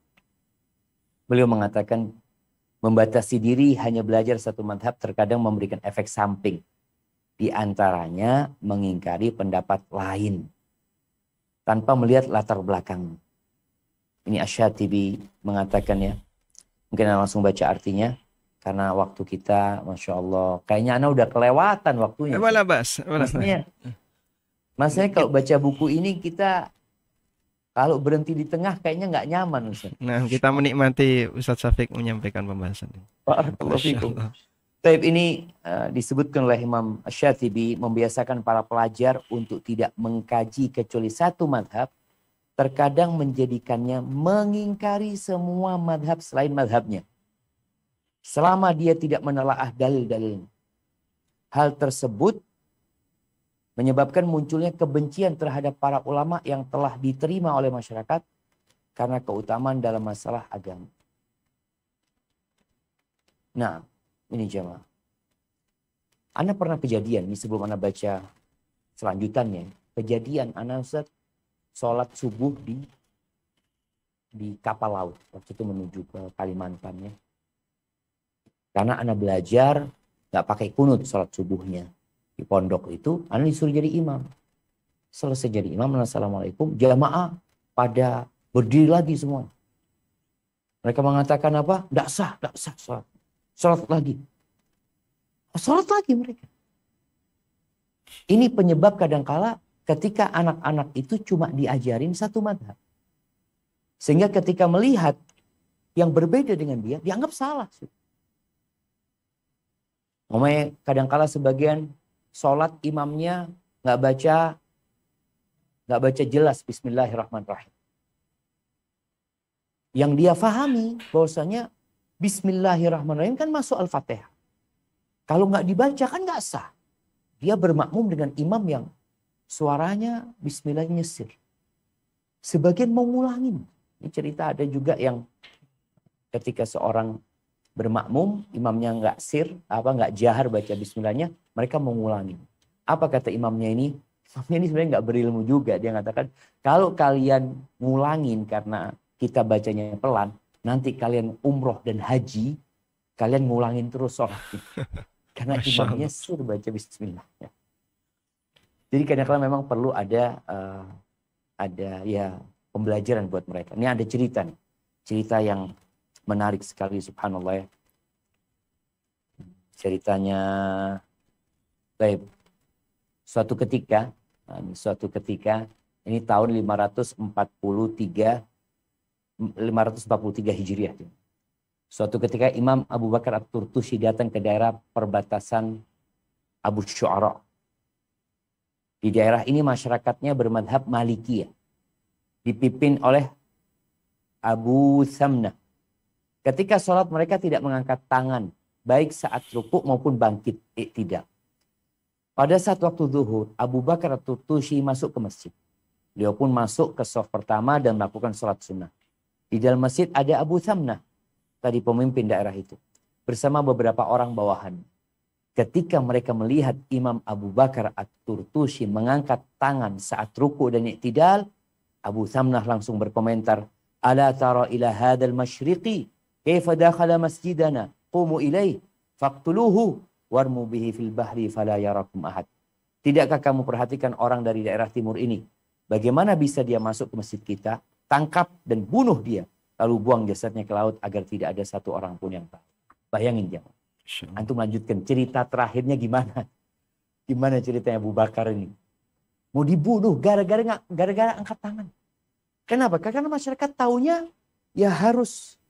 Beliau mengatakan membatasi diri hanya belajar satu madhab terkadang memberikan efek samping. Di antaranya mengingkari pendapat lain tanpa melihat latar belakang. Ini Asy-Syatibi mengatakan ya. Mungkin langsung baca artinya. Karena waktu kita, Masya Allah. Kayaknya Ana udah kelewatan waktunya. Maksudnya kalau baca buku ini kita, kalau berhenti di tengah kayaknya nggak nyaman Ustaz. Nah, kita menikmati Ustaz Syafiq menyampaikan pembahasan. Barakallahu fikum. Taib ini disebutkan oleh Imam Asy-Syatibi membiasakan para pelajar untuk tidak mengkaji kecuali satu madhab. Terkadang menjadikannya mengingkari semua madhab selain madhabnya. Selama dia tidak menelaah dalil-dalilnya. Hal tersebut menyebabkan munculnya kebencian terhadap para ulama yang telah diterima oleh masyarakat karena keutamaan dalam masalah agama. Nah, ini jemaah. Ana pernah kejadian, ini sebelum Ana baca selanjutannya. Kejadian Ana Ustaz sholat subuh di kapal laut. Waktu itu menuju ke Kalimantan ya. Karena Ana belajar gak pakai kunut sholat subuhnya. Di pondok itu, Ana disuruh jadi imam. Selesai jadi imam, assalamualaikum, jamaah pada berdiri lagi semua. Mereka mengatakan apa? Tidak sah sholat. Sholat lagi. Sholat lagi mereka. Ini penyebab kadangkala ketika anak-anak itu cuma diajarin satu madhab. Sehingga ketika melihat yang berbeda dengan dia, dianggap salah. Makanya kadangkala sebagian sholat imamnya nggak baca jelas Bismillahirrahmanirrahim. Yang dia fahami bahwasanya Bismillahirrahmanirrahim kan masuk Al-Fatihah. Kalau nggak dibaca kan nggak sah. Dia bermakmum dengan imam yang suaranya Bismillah nyesir. Sebagian mau ngulangin. Ini cerita ada juga yang ketika seorang bermakmum, imamnya nggak jahar baca Bismillahnya, mereka mau ngulangin. Apa kata imamnya ini? Imamnya ini sebenarnya nggak berilmu juga. Dia mengatakan, kalau kalian ngulangin karena kita bacanya pelan, nanti kalian umroh dan haji, kalian ngulangin terus sholatnya. Karena imamnya sur baca Bismillah. Jadi kadang-kadang memang perlu ada ya pembelajaran buat mereka. Ini ada cerita nih. Cerita yang menarik sekali, subhanallah ya. Ceritanya, baik. Suatu ketika, ini tahun 543 Hijriah. Suatu ketika Imam Abu Bakar At-Turtusi datang ke daerah perbatasan Abu Syu'ara. Di daerah ini masyarakatnya bermadhab Malikiyah. Dipimpin oleh Abu Thamnah. Ketika sholat mereka tidak mengangkat tangan. Baik saat rukuk maupun bangkit. Tidak. Pada saat waktu zuhur, Abu Bakar At-Turtusi masuk ke masjid. Beliau pun masuk ke shaf pertama dan melakukan sholat sunnah. Di dalam masjid ada Abu Thamnah. Tadi pemimpin daerah itu. Bersama beberapa orang bawahan. Ketika mereka melihat Imam Abu Bakar At-Turtusi mengangkat tangan saat ruku dan iktidal, Abu Thamnah langsung berkomentar, "Ala tara ila hadal masyriqi, kaifa dakhala masjidana, qumu ilaih, faqtuluhu, warmu bihi fil bahri fala yarakum ahad." Tidakkah kamu perhatikan orang dari daerah timur ini? Bagaimana bisa dia masuk ke masjid kita? Tangkap dan bunuh dia. Lalu buang jasadnya ke laut agar tidak ada satu orang pun yang tahu. Bayangin jangan. Antum lanjutkan cerita terakhirnya gimana? Gimana ceritanya Abu Bakar ini? Mau dibunuh gara-gara angkat tangan. Kenapa? Karena masyarakat taunya ya harus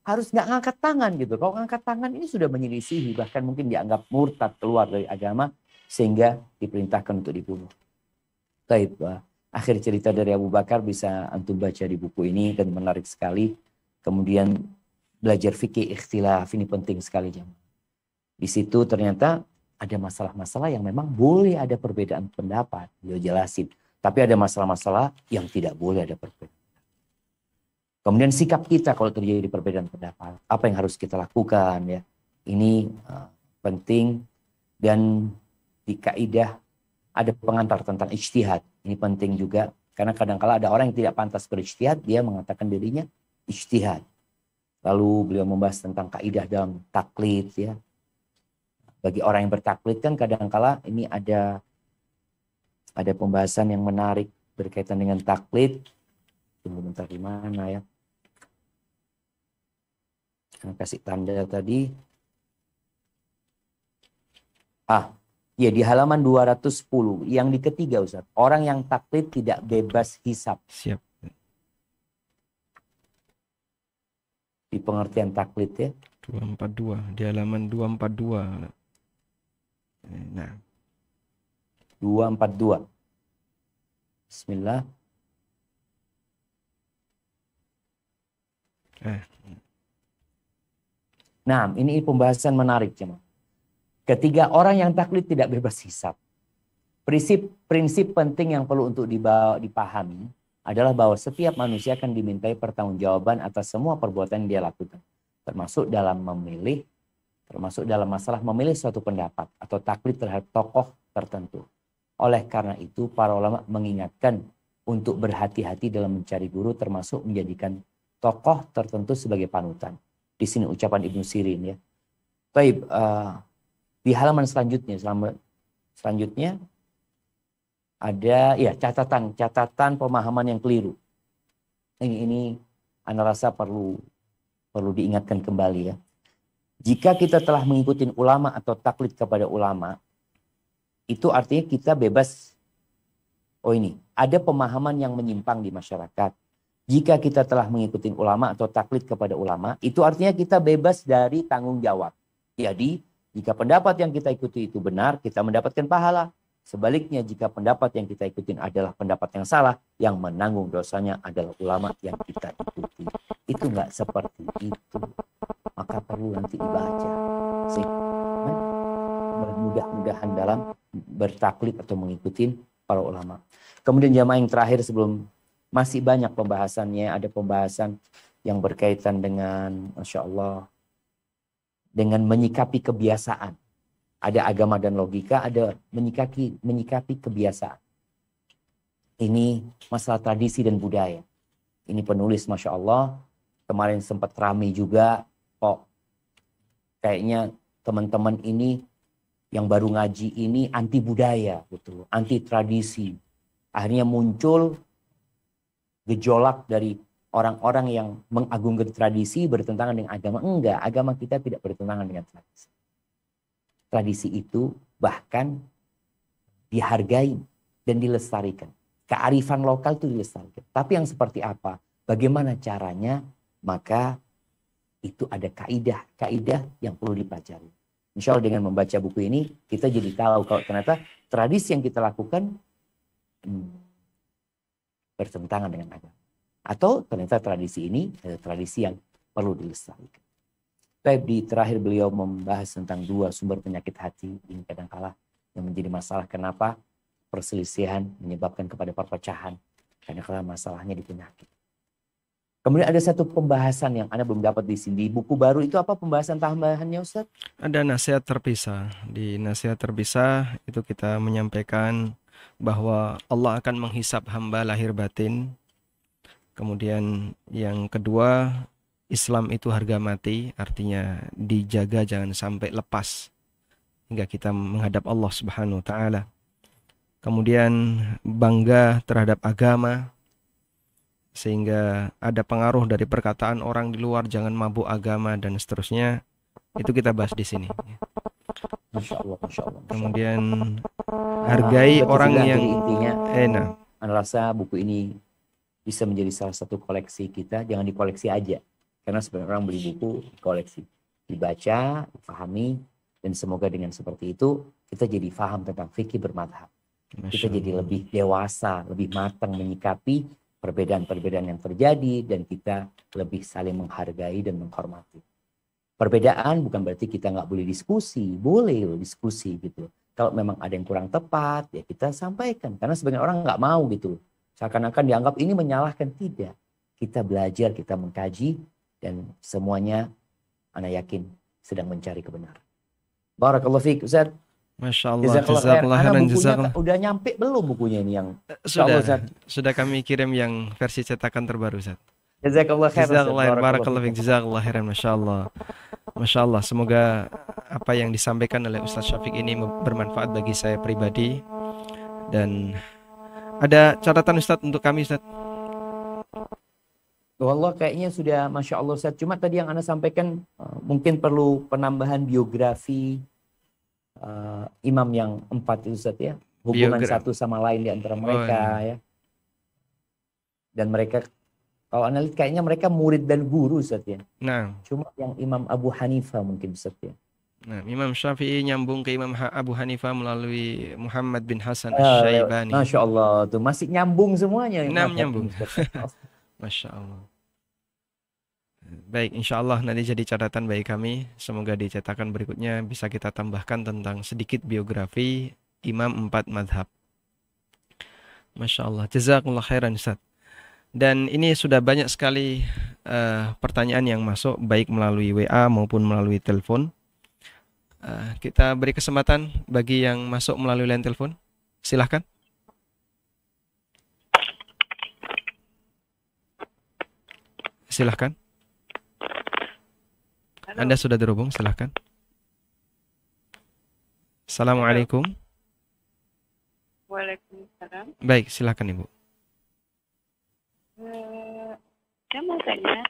harus nggak ngangkat tangan gitu. Kalau ngangkat tangan ini sudah menyelisihi, bahkan mungkin dianggap murtad, keluar dari agama, sehingga diperintahkan untuk dibunuh. Baik, akhir cerita dari Abu Bakar bisa antum baca di buku ini dan menarik sekali. Kemudian belajar fikih ikhtilaf ini penting sekali, jemaah. Di situ ternyata ada masalah-masalah yang memang boleh ada perbedaan pendapat, beliau jelasin. Tapi ada masalah-masalah yang tidak boleh ada perbedaan. Kemudian sikap kita kalau terjadi perbedaan pendapat, apa yang harus kita lakukan ya? Ini penting, dan di kaidah ada pengantar tentang ijtihad. Ini penting juga karena kadang-kala ada orang yang tidak pantas berijtihad, dia mengatakan dirinya ijtihad. Lalu beliau membahas tentang kaidah dalam taklid ya. Bagi orang yang bertaklid kan kadang-kala ini ada pembahasan yang menarik berkaitan dengan taklid. Tunggu bentar, di mana ya? Kasih tanda tadi. Ya di halaman 210. Yang di ketiga Ustaz. Orang yang taklid tidak bebas hisab. Siap. Di pengertian taklid ya. 242. Di halaman 242. Nah. 242. Bismillah. Nah, ini pembahasan menarik, jemaah. Ketiga, orang yang taklid tidak bebas hisab. Prinsip penting yang perlu untuk dipahami adalah bahwa setiap manusia akan dimintai pertanggungjawaban atas semua perbuatan yang dia lakukan. Termasuk dalam masalah memilih suatu pendapat atau taklid terhadap tokoh tertentu. Oleh karena itu, para ulama mengingatkan untuk berhati-hati dalam mencari guru, termasuk menjadikan tokoh tertentu sebagai panutan. Di sini ucapan Ibnu Sirin ya. Baik, di halaman selanjutnya ada ya catatan pemahaman yang keliru. Ini Anda rasa perlu diingatkan kembali ya. Jika kita telah mengikuti ulama atau taklid kepada ulama, itu artinya kita bebas. Ada pemahaman yang menyimpang di masyarakat. Jika kita telah mengikuti ulama atau taklid kepada ulama, itu artinya kita bebas dari tanggung jawab. Jadi, jika pendapat yang kita ikuti itu benar, kita mendapatkan pahala. Sebaliknya, jika pendapat yang kita ikuti adalah pendapat yang salah, yang menanggung dosanya adalah ulama yang kita ikuti. Itu nggak seperti itu. Maka perlu nanti dibaca. Mudah-mudahan dalam bertaklid atau mengikuti para ulama. Kemudian jamaah yang terakhir sebelum masih banyak pembahasannya, ada pembahasan yang berkaitan dengan Masya Allah, dengan menyikapi kebiasaan. Ada agama dan logika, ada menyikapi kebiasaan. Ini masalah tradisi dan budaya. Ini penulis Masya Allah, kemarin sempat ramai juga, kayaknya teman-teman ini yang baru ngaji ini anti budaya, gitu, anti tradisi. Akhirnya muncul gejolak dari orang-orang yang mengagungkan tradisi bertentangan dengan agama. Enggak, agama kita tidak bertentangan dengan tradisi. Tradisi itu bahkan dihargai dan dilestarikan. Kearifan lokal itu dilestarikan. Tapi yang seperti apa? Bagaimana caranya? Maka itu ada kaidah yang perlu dipelajari. Insya Allah dengan membaca buku ini, kita jadi tahu kalau ternyata tradisi yang kita lakukan bertentangan dengan agama. Atau ternyata tradisi ini adalah tradisi yang perlu dilestarikan. Baik, di terakhir beliau membahas tentang 2 sumber penyakit hati. Ini kadang-kala yang menjadi masalah. Kenapa perselisihan menyebabkan kepada perpecahan? Kadang-kala masalahnya di penyakit. Kemudian ada satu pembahasan yang Anda belum dapat di sini. Di buku baru itu apa pembahasan tambahannya, Ustaz? Ada nasihat terpisah. Di nasihat terpisah itu kita menyampaikan bahwa Allah akan menghisap hamba lahir batin. Kemudian yang kedua, Islam itu harga mati, artinya dijaga jangan sampai lepas hingga kita menghadap Allah Subhanahu wa taala. Kemudian bangga terhadap agama sehingga ada pengaruh dari perkataan orang di luar, jangan mabuk agama dan seterusnya. Itu kita bahas di sini. Masya Allah. Kemudian hargai orang yang intinya, enak. Anda rasa buku ini bisa menjadi salah satu koleksi kita, jangan dikoleksi aja. Karena sebenarnya orang beli buku koleksi, dibaca, dipahami, dan semoga dengan seperti itu kita jadi paham tentang fikih bermadhab. Kita Masya jadi Allah. lebih dewasa, lebih matang menyikapi perbedaan-perbedaan yang terjadi, dan kita lebih saling menghargai dan menghormati. Perbedaan bukan berarti kita nggak boleh diskusi, boleh loh diskusi gitu. Kalau memang ada yang kurang tepat, ya kita sampaikan. Karena sebagian orang nggak mau gitu. Seakan-akan dianggap ini menyalahkan. Tidak. Kita belajar, kita mengkaji, dan semuanya anak yakin sedang mencari kebenaran. Barakallahu fiik, Ustaz. Masya Allah, Jazakallah khair. jazakallah Ana khairan, bukunya jazakallah. udah nyampe belum bukunya ini yang Sudah, insyaallah, Ustaz. sudah kami kirim yang versi cetakan terbaru, Ustaz. Jazakallah khair, Ustaz. Jazakallah khair, Barakallahu barakallahu fiik, fiik. jazakallah khairan, Masya Allah. Masya Allah, semoga apa yang disampaikan oleh Ustaz Syafiq ini bermanfaat bagi saya pribadi. Dan ada catatan Ustaz untuk kami, Ustaz. Wallah kayaknya sudah Masya Allah, Ustaz. Cuma tadi yang Anda sampaikan mungkin perlu penambahan biografi imam yang 4 itu, Ustaz ya. Hubungan satu sama lain di antara mereka ya. Dan mereka, kalau Anda lihat kayaknya mereka murid dan guru, Ustaz ya. Nah. Cuma yang Imam Abu Hanifah mungkin, Ustaz ya. Nah, Imam Syafi'i nyambung ke Imam Abu Hanifah melalui Muhammad bin Hasan Asy-Syaibani. Masya Allah, tuh masih nyambung semuanya. Nyambung. Masya Allah. Baik, insya Allah nanti jadi catatan bagi kami. Semoga di cetakan berikutnya bisa kita tambahkan tentang sedikit biografi Imam 4 madhab. Masya Allah. Jazakumullah khairan, Ustaz. Dan ini sudah banyak sekali pertanyaan yang masuk, baik melalui WA maupun melalui telepon. Kita beri kesempatan bagi yang masuk melalui line telepon. Silahkan. Silahkan. Anda sudah terhubung, silahkan. Assalamualaikum. Waalaikumsalam. Baik, silahkan Ibu. Saya mau tanya.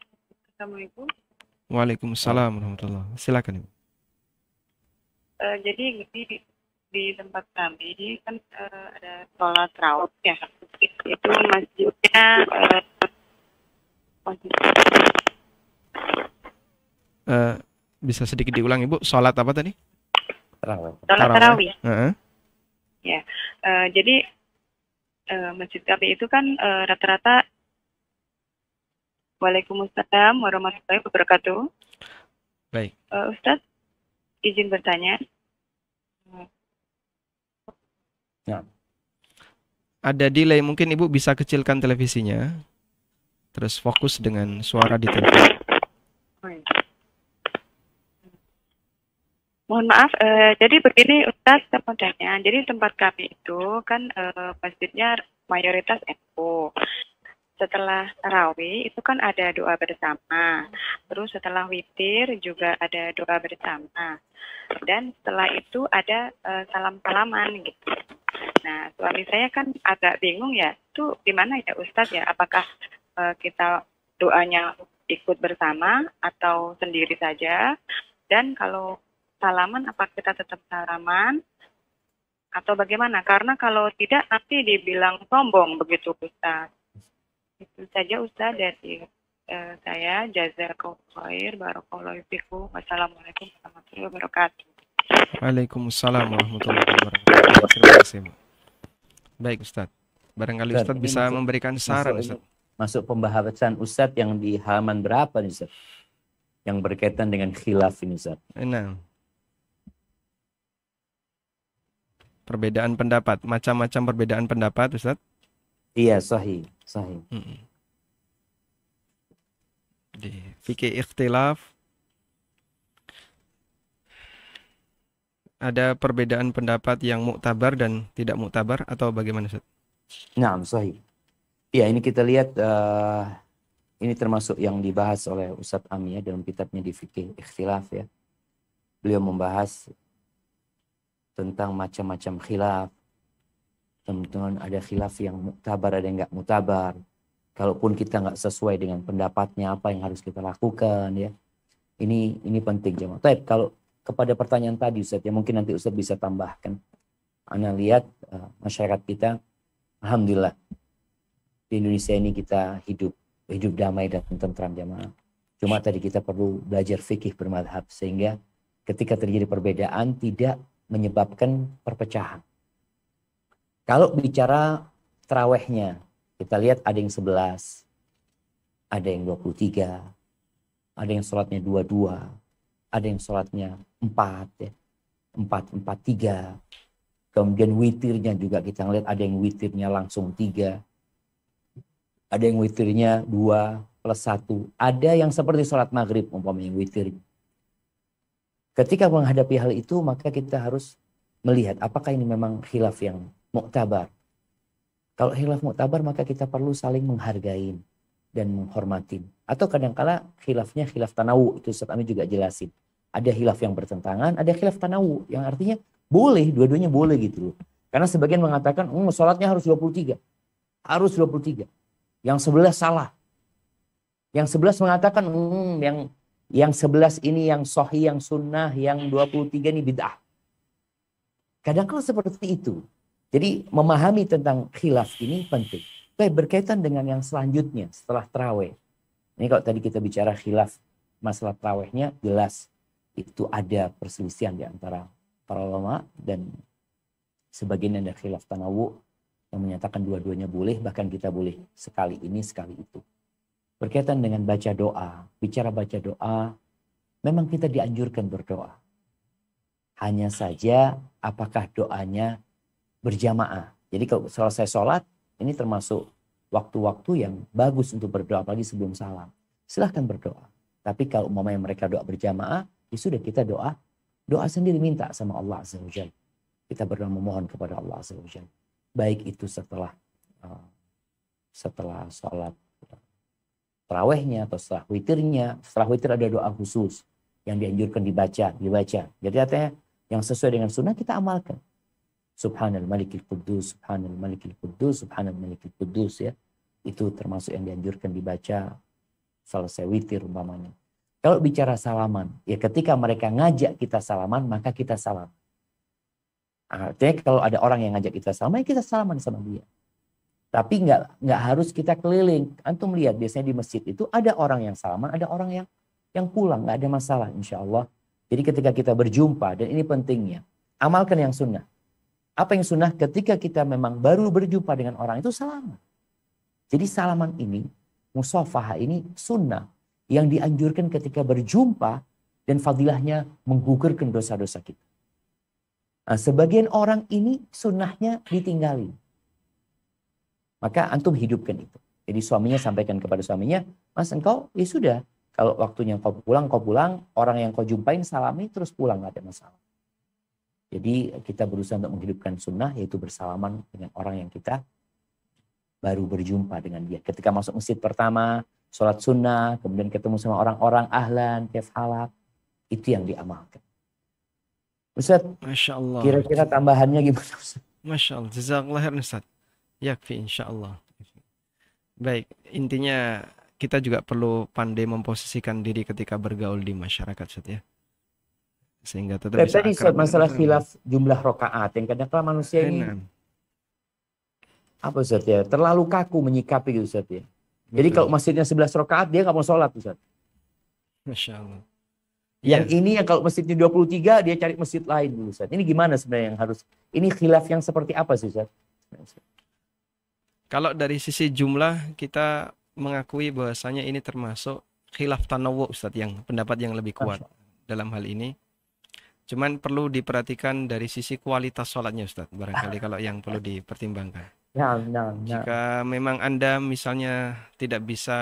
Assalamualaikum. Waalaikumsalam warahmatullahi. Silakan Ibu. Jadi di tempat kami kan ada sholat rawat ya. Itu masjidnya bisa sedikit diulang Ibu, sholat apa tadi? Sholat tarawih. Ya, jadi masjid kami itu kan rata-rata. Waalaikumsalam warahmatullahi wabarakatuh. Baik. Ustadz, izin bertanya. Ya. Ada delay, mungkin Ibu bisa kecilkan televisinya. Terus fokus dengan suara di telepon. Mohon maaf, jadi begini Ustadz, saya mau tanya. Jadi tempat kami itu kan masjidnya mayoritas NU. Setelah tarawih itu kan ada doa bersama. Terus setelah witir juga ada doa bersama. Dan setelah itu ada salam-salaman gitu. Nah, suami saya kan agak bingung ya. Itu gimana ya Ustadz ya? Apakah kita doanya ikut bersama atau sendiri saja? Dan kalau salaman, apa kita tetap salaman? Atau bagaimana? Karena kalau tidak nanti dibilang sombong begitu Ustadz. Itu saja Ustaz dari saya. Jazakallahu khair, barakallahu fikum. Wassalamualaikum warahmatullahi wabarakatuh. Waalaikumsalam warahmatullahi wabarakatuh. Terima kasih, Bu. Baik Ustaz. Barangkali Ustaz bisa memberikan saran Ustaz. Masuk pembahasan Ustaz yang di halaman berapa nih Ustaz? Yang berkaitan dengan khilaf ini Ustaz. Nah. Perbedaan pendapat, macam-macam perbedaan pendapat Ustaz. Iya, sahih. Di fikih ikhtilaf ada perbedaan pendapat yang muktabar dan tidak muktabar atau bagaimana Ustaz? Nah, sahih. Ya, ini kita lihat ini termasuk yang dibahas oleh Ustadz Ami ya, dalam kitabnya di fikih ikhtilaf ya. Beliau membahas tentang macam-macam khilaf. Teman-teman, ada khilaf yang muktabar, ada yang nggak muktabar. Kalaupun kita nggak sesuai dengan pendapatnya, apa yang harus kita lakukan ya. Ini penting jemaah. Tapi kalau kepada pertanyaan tadi Ustaz ya, mungkin nanti Ustaz bisa tambahkan. Anda lihat masyarakat kita, alhamdulillah di Indonesia ini kita hidup damai dan tentram jemaah. Cuma tadi kita perlu belajar fikih bermadhab sehingga ketika terjadi perbedaan tidak menyebabkan perpecahan. Kalau bicara tarawehnya, kita lihat ada yang 11, ada yang 23, ada yang sholatnya 22, ada yang sholatnya 4, ya. 4, 4, 3. Kemudian witirnya juga kita lihat ada yang witirnya langsung 3. Ada yang witirnya 2 plus 1. Ada yang seperti sholat maghrib umpamanya witir. Ketika menghadapi hal itu maka kita harus melihat apakah ini memang khilaf yang muktabar. Kalau khilaf muktabar maka kita perlu saling menghargai dan menghormati. Atau kadang-kala khilafnya khilaf tanawu, itu Ustaz Ami juga jelasin. Ada khilaf yang bertentangan, ada khilaf tanawu yang artinya boleh, dua-duanya boleh gitu loh. Karena sebagian mengatakan sholatnya harus 23. Harus 23. Yang 11 salah. Yang 11 mengatakan yang 11 ini yang sahih, yang sunnah, yang 23 ini bid'ah. Kadang-kala seperti itu. Jadi memahami tentang khilaf ini penting. Baik, berkaitan dengan yang selanjutnya setelah tarawih. Ini kalau tadi kita bicara khilaf masalah tarawihnya jelas itu ada perselisihan di antara para ulama dan sebagian ada khilaf tanawu yang menyatakan dua-duanya boleh, bahkan kita boleh sekali ini sekali itu. Berkaitan dengan baca doa, bicara baca doa, memang kita dianjurkan berdoa. Hanya saja apakah doanya berjamaah. Jadi kalau selesai sholat, ini termasuk waktu-waktu yang bagus untuk berdoa, apalagi sebelum salam. Silahkan berdoa. Tapi kalau umpamanya mereka doa berjamaah, ya sudah kita doa sendiri minta sama Allah Azza wa Jalla. Kita berdoa memohon kepada Allah Azza wa Jalla. Baik itu setelah sholat tarawihnya atau setelah witirnya. Setelah witir ada doa khusus yang dianjurkan dibaca. Jadi artinya yang sesuai dengan sunnah kita amalkan. Subhanal Malikil Quddus, Subhanal Malikil Quddus, Subhanal Malikil Quddus ya. Itu termasuk yang dianjurkan dibaca selesai witir umpamanya. Kalau bicara salaman, ya ketika mereka ngajak kita salaman, maka kita salam. Artinya kalau ada orang yang ngajak kita salaman, ya kita salaman sama dia. Tapi nggak harus kita keliling. Antum lihat biasanya di masjid itu ada orang yang salaman, ada orang yang pulang, nggak ada masalah insya Allah. Jadi ketika kita berjumpa, dan ini pentingnya, amalkan yang sunnah. Apa yang sunnah? Ketika kita memang baru berjumpa dengan orang itu salaman. Jadi salaman ini, musafahah ini sunnah yang dianjurkan ketika berjumpa dan fadilahnya menggugurkan dosa-dosa kita. Nah, sebagian orang ini sunnahnya ditinggali. Maka antum hidupkan itu. Jadi suaminya sampaikan kepada suaminya, Mas engkau ya sudah. Kalau waktunya kau pulang, orang yang kau jumpain salami terus pulang, nggak ada masalah. Jadi kita berusaha untuk menghidupkan sunnah yaitu bersalaman dengan orang yang kita baru berjumpa dengan dia. Ketika masuk masjid pertama, sholat sunnah, kemudian ketemu sama orang-orang ahlan, kef halak, itu yang diamalkan. Ustaz, Masya Allah. Kira-kira tambahannya gimana Ustaz? Masya Allah, jazakallah khair Ustaz. Yakfi insya Allah. Baik, intinya kita juga perlu pandai memposisikan diri ketika bergaul di masyarakat Ustaz ya. Sehingga tetap bisa tadi akrab. Masalah khilaf jumlah rokaat yang kadang-kadang manusia ini apa Ustaz ya, terlalu kaku menyikapi gitu Ustaz ya. Jadi kalau masjidnya 11 rokaat dia nggak mau sholat Ustaz. Masya Allah. Yang ini yang kalau masjidnya 23 dia cari masjid lain dulu Ustaz. Ini gimana sebenarnya yang harus, ini khilaf yang seperti apa sih Ustaz? Kalau dari sisi jumlah kita mengakui bahwasanya ini termasuk khilaf tanawu Ustaz, yang pendapat yang lebih kuat dalam hal ini. Cuman perlu diperhatikan dari sisi kualitas sholatnya Ustaz, barangkali kalau yang perlu dipertimbangkan. Jika memang Anda misalnya tidak bisa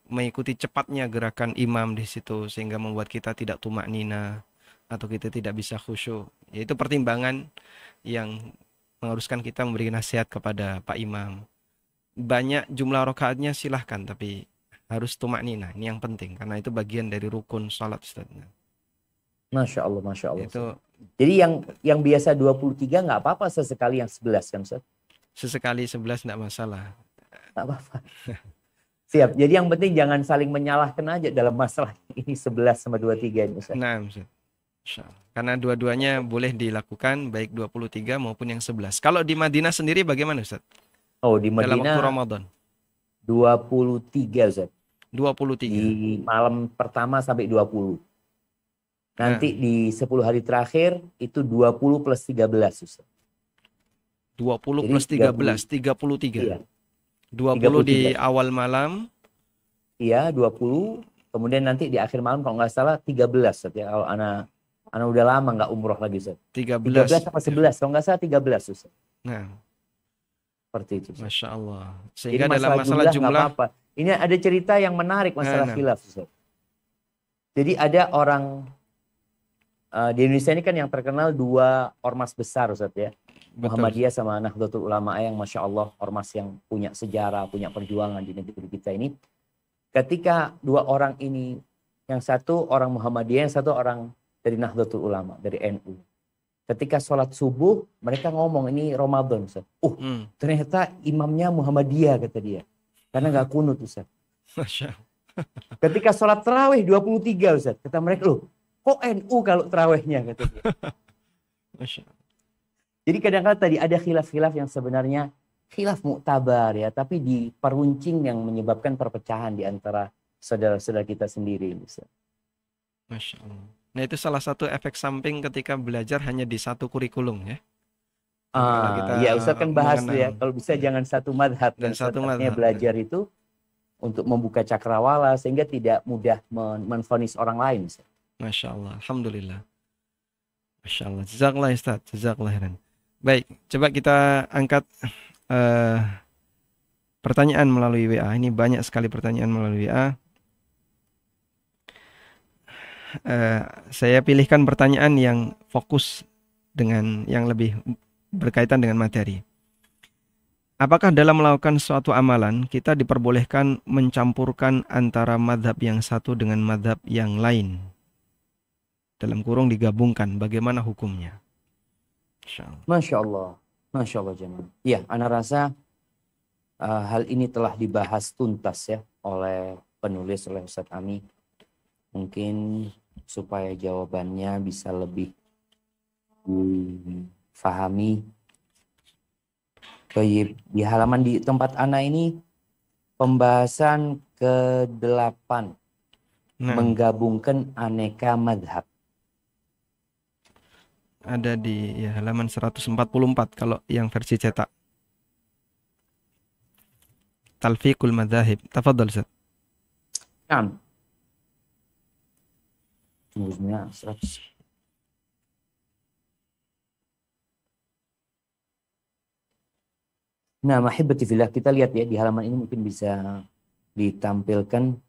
mengikuti cepatnya gerakan imam di situ sehingga membuat kita tidak tumak nina atau kita tidak bisa khusyuk, yaitu pertimbangan yang mengharuskan kita memberi nasihat kepada Pak Imam. Banyak jumlah rakaatnya silahkan, tapi harus tumak nina, ini yang penting karena itu bagian dari rukun sholat Ustaz. Masya Allah, Masya Allah. Itu. Jadi yang biasa 23 nggak apa-apa, sesekali yang 11 kan Ustaz? Sesekali 11 nggak masalah. Nggak apa-apa. Siap. Jadi yang penting jangan saling menyalahkan aja dalam masalah ini 11 sama 23 ini Ustaz. Nah, Ustaz. Karena dua-duanya boleh dilakukan, baik 23 maupun yang 11. Kalau di Madinah sendiri bagaimana Ustaz? Oh, di Madinah dalam waktu Ramadan. 23 Ustaz. 23. Di malam pertama sampai 20. Nanti Nah, di 10 hari terakhir itu 20 plus 13, Ustaz. 20 Jadi plus 13, 33. iya, 20 di 33. awal malam, Iya, 20. Kemudian nanti di akhir malam kalau nggak salah 13, Ustaz, ya. Kalau anak udah lama nggak umroh lagi, Ustaz. 13 13. apa 11? Kalau nggak salah 13, Ustaz. Nah, Seperti itu, Ustaz. Masya Allah. Jadi Sehingga dalam masalah masalah jumlah nggak jumlah, apa-apa. Ini ada cerita yang menarik masalah nah, khilaf, Ustaz. Jadi ada orang di Indonesia ini kan yang terkenal dua ormas besar, Ustaz, ya. betul. Muhammadiyah sama Nahdlatul Ulama yang Masya Allah ormas yang punya sejarah, punya perjuangan di negeri kita ini. Ketika dua orang ini, yang satu orang Muhammadiyah, yang satu orang dari Nahdlatul Ulama, dari NU. Ketika sholat subuh, mereka ngomong ini Ramadan, Ustaz. Ternyata imamnya Muhammadiyah, kata dia. Karena nggak kunut, Ustaz. Masya Allah. Ketika sholat tarawih 23, Ustaz. Kata mereka, loh, kok NU kalau tarawihnya, kata dia. Masya Allah. Jadi kadang-kadang tadi ada khilaf-khilaf yang sebenarnya khilaf muktabar, ya, tapi diperuncing yang menyebabkan perpecahan di antara saudara-saudara kita sendiri. Ustaz. Masya Allah. Nah, itu salah satu efek samping ketika belajar hanya di satu kurikulum, ya. Kalau kita Ya, Ustaz kan bahas tuh ya, mengenal kalau bisa jangan satu madhab. dan Ustaz. satu Artinya madhab. belajar itu untuk membuka cakrawala sehingga tidak mudah menvonis orang lain. Ustaz. Masya Allah. Alhamdulillah. Masya Allah. Jazakallah Ustaz. Jazakallah khairan. Baik, coba kita angkat pertanyaan melalui WA. Ini banyak sekali pertanyaan melalui WA. Saya pilihkan pertanyaan yang fokus dengan yang lebih berkaitan dengan materi. Apakah dalam melakukan suatu amalan kita diperbolehkan mencampurkan antara madhab yang satu dengan madhab yang lain? Dalam kurung digabungkan, bagaimana hukumnya? Masya Allah. Masya Allah, jemaah. Ya, ana rasa hal ini telah dibahas tuntas ya oleh penulis, oleh Ustadz Ami. Mungkin supaya jawabannya bisa lebih difahami. Di halaman di tempat ana ini pembahasan ke-8 menggabungkan aneka madhab. Ada di halaman 144 kalau yang versi cetak. Talfiqul madzahib. Tafadhal Ustaz. Tunggunya 100. Nah, mahibati fillah, kita lihat ya di halaman ini mungkin bisa ditampilkan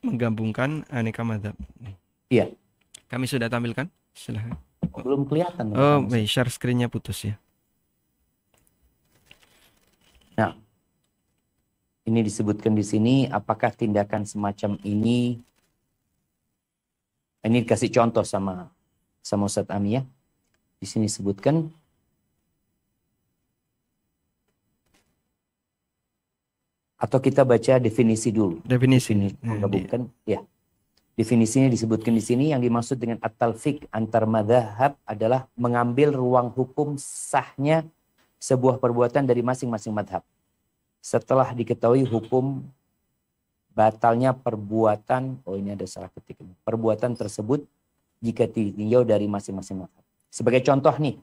Menggabungkan aneka madzhab. Iya. Kami sudah tampilkan. Silahkan. Belum kelihatan. Oh, baik, share screen-nya putus ya. Nah, ini disebutkan di sini apakah tindakan semacam ini dikasih contoh sama Ustadz Ami ya. Di sini disebutkan atau kita baca definisi dulu. Definisi menggabungkan ya. Definisinya disebutkan di sini, yang dimaksud dengan at-talfiq antar madzhab adalah mengambil ruang hukum sahnya sebuah perbuatan dari masing-masing madhab. Setelah diketahui hukum batalnya perbuatan, ini ada salah ketik, perbuatan tersebut jika ditinjau dari masing-masing madhab. Sebagai contoh nih,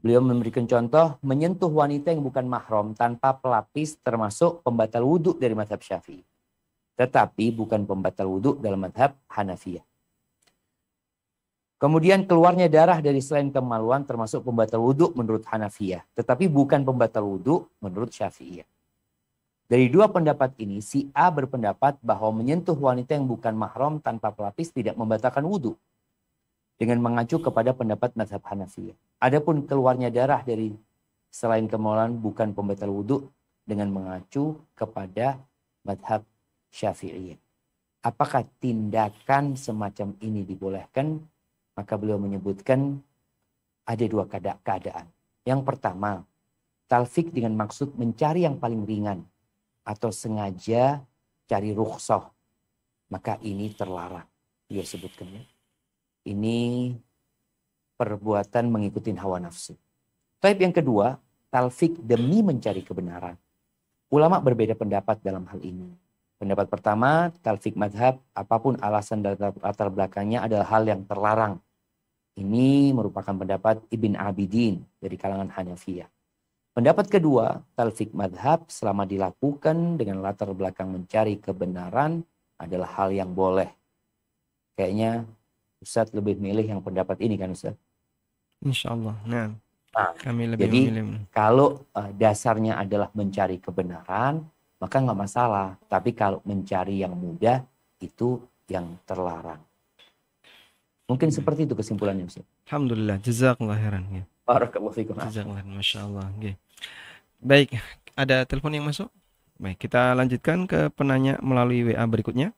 beliau memberikan contoh menyentuh wanita yang bukan mahram tanpa pelapis termasuk pembatal wudhu dari madhab Syafi'i. Tetapi bukan pembatal wudhu dalam madhab Hanafiyah. Kemudian keluarnya darah dari selain kemaluan termasuk pembatal wudhu menurut Hanafiyah. Tetapi bukan pembatal wudhu menurut Syafi'iyah. Dari dua pendapat ini, si A berpendapat bahwa menyentuh wanita yang bukan mahram tanpa pelapis tidak membatalkan wudhu. Dengan mengacu kepada pendapat madhab Hanafiyah. Adapun keluarnya darah dari selain kemaluan bukan pembatal wudhu dengan mengacu kepada madhab Syafi'iyah. Apakah tindakan semacam ini dibolehkan? Maka beliau menyebutkan ada dua keadaan. Yang pertama, talfik dengan maksud mencari yang paling ringan atau sengaja cari rukhsah. Maka ini terlarang. Beliau sebutkan ya. Ini perbuatan mengikuti hawa nafsu. Type yang kedua, talfik demi mencari kebenaran. ulama berbeda pendapat dalam hal ini. Pendapat pertama, talfik madhab, apapun alasan dan latar belakangnya adalah hal yang terlarang. Ini merupakan pendapat Ibn Abidin dari kalangan Hanafiyah. Pendapat kedua, talfik madhab selama dilakukan dengan latar belakang mencari kebenaran adalah hal yang boleh. Kayaknya Ustadz lebih milih yang pendapat ini kan Ustadz? Insya Allah. Nah, Nah, kami lebih jadi memilih. kalau dasarnya adalah mencari kebenaran, maka nggak masalah. Tapi kalau mencari yang mudah, itu yang terlarang. Mungkin seperti itu kesimpulannya Ustaz. Alhamdulillah, jazakallah khairan. Ya. Barakallahu fikum. Jazakallah, Masya Allah. Oke. Baik, ada telepon yang masuk? Baik, kita lanjutkan ke penanya melalui WA berikutnya.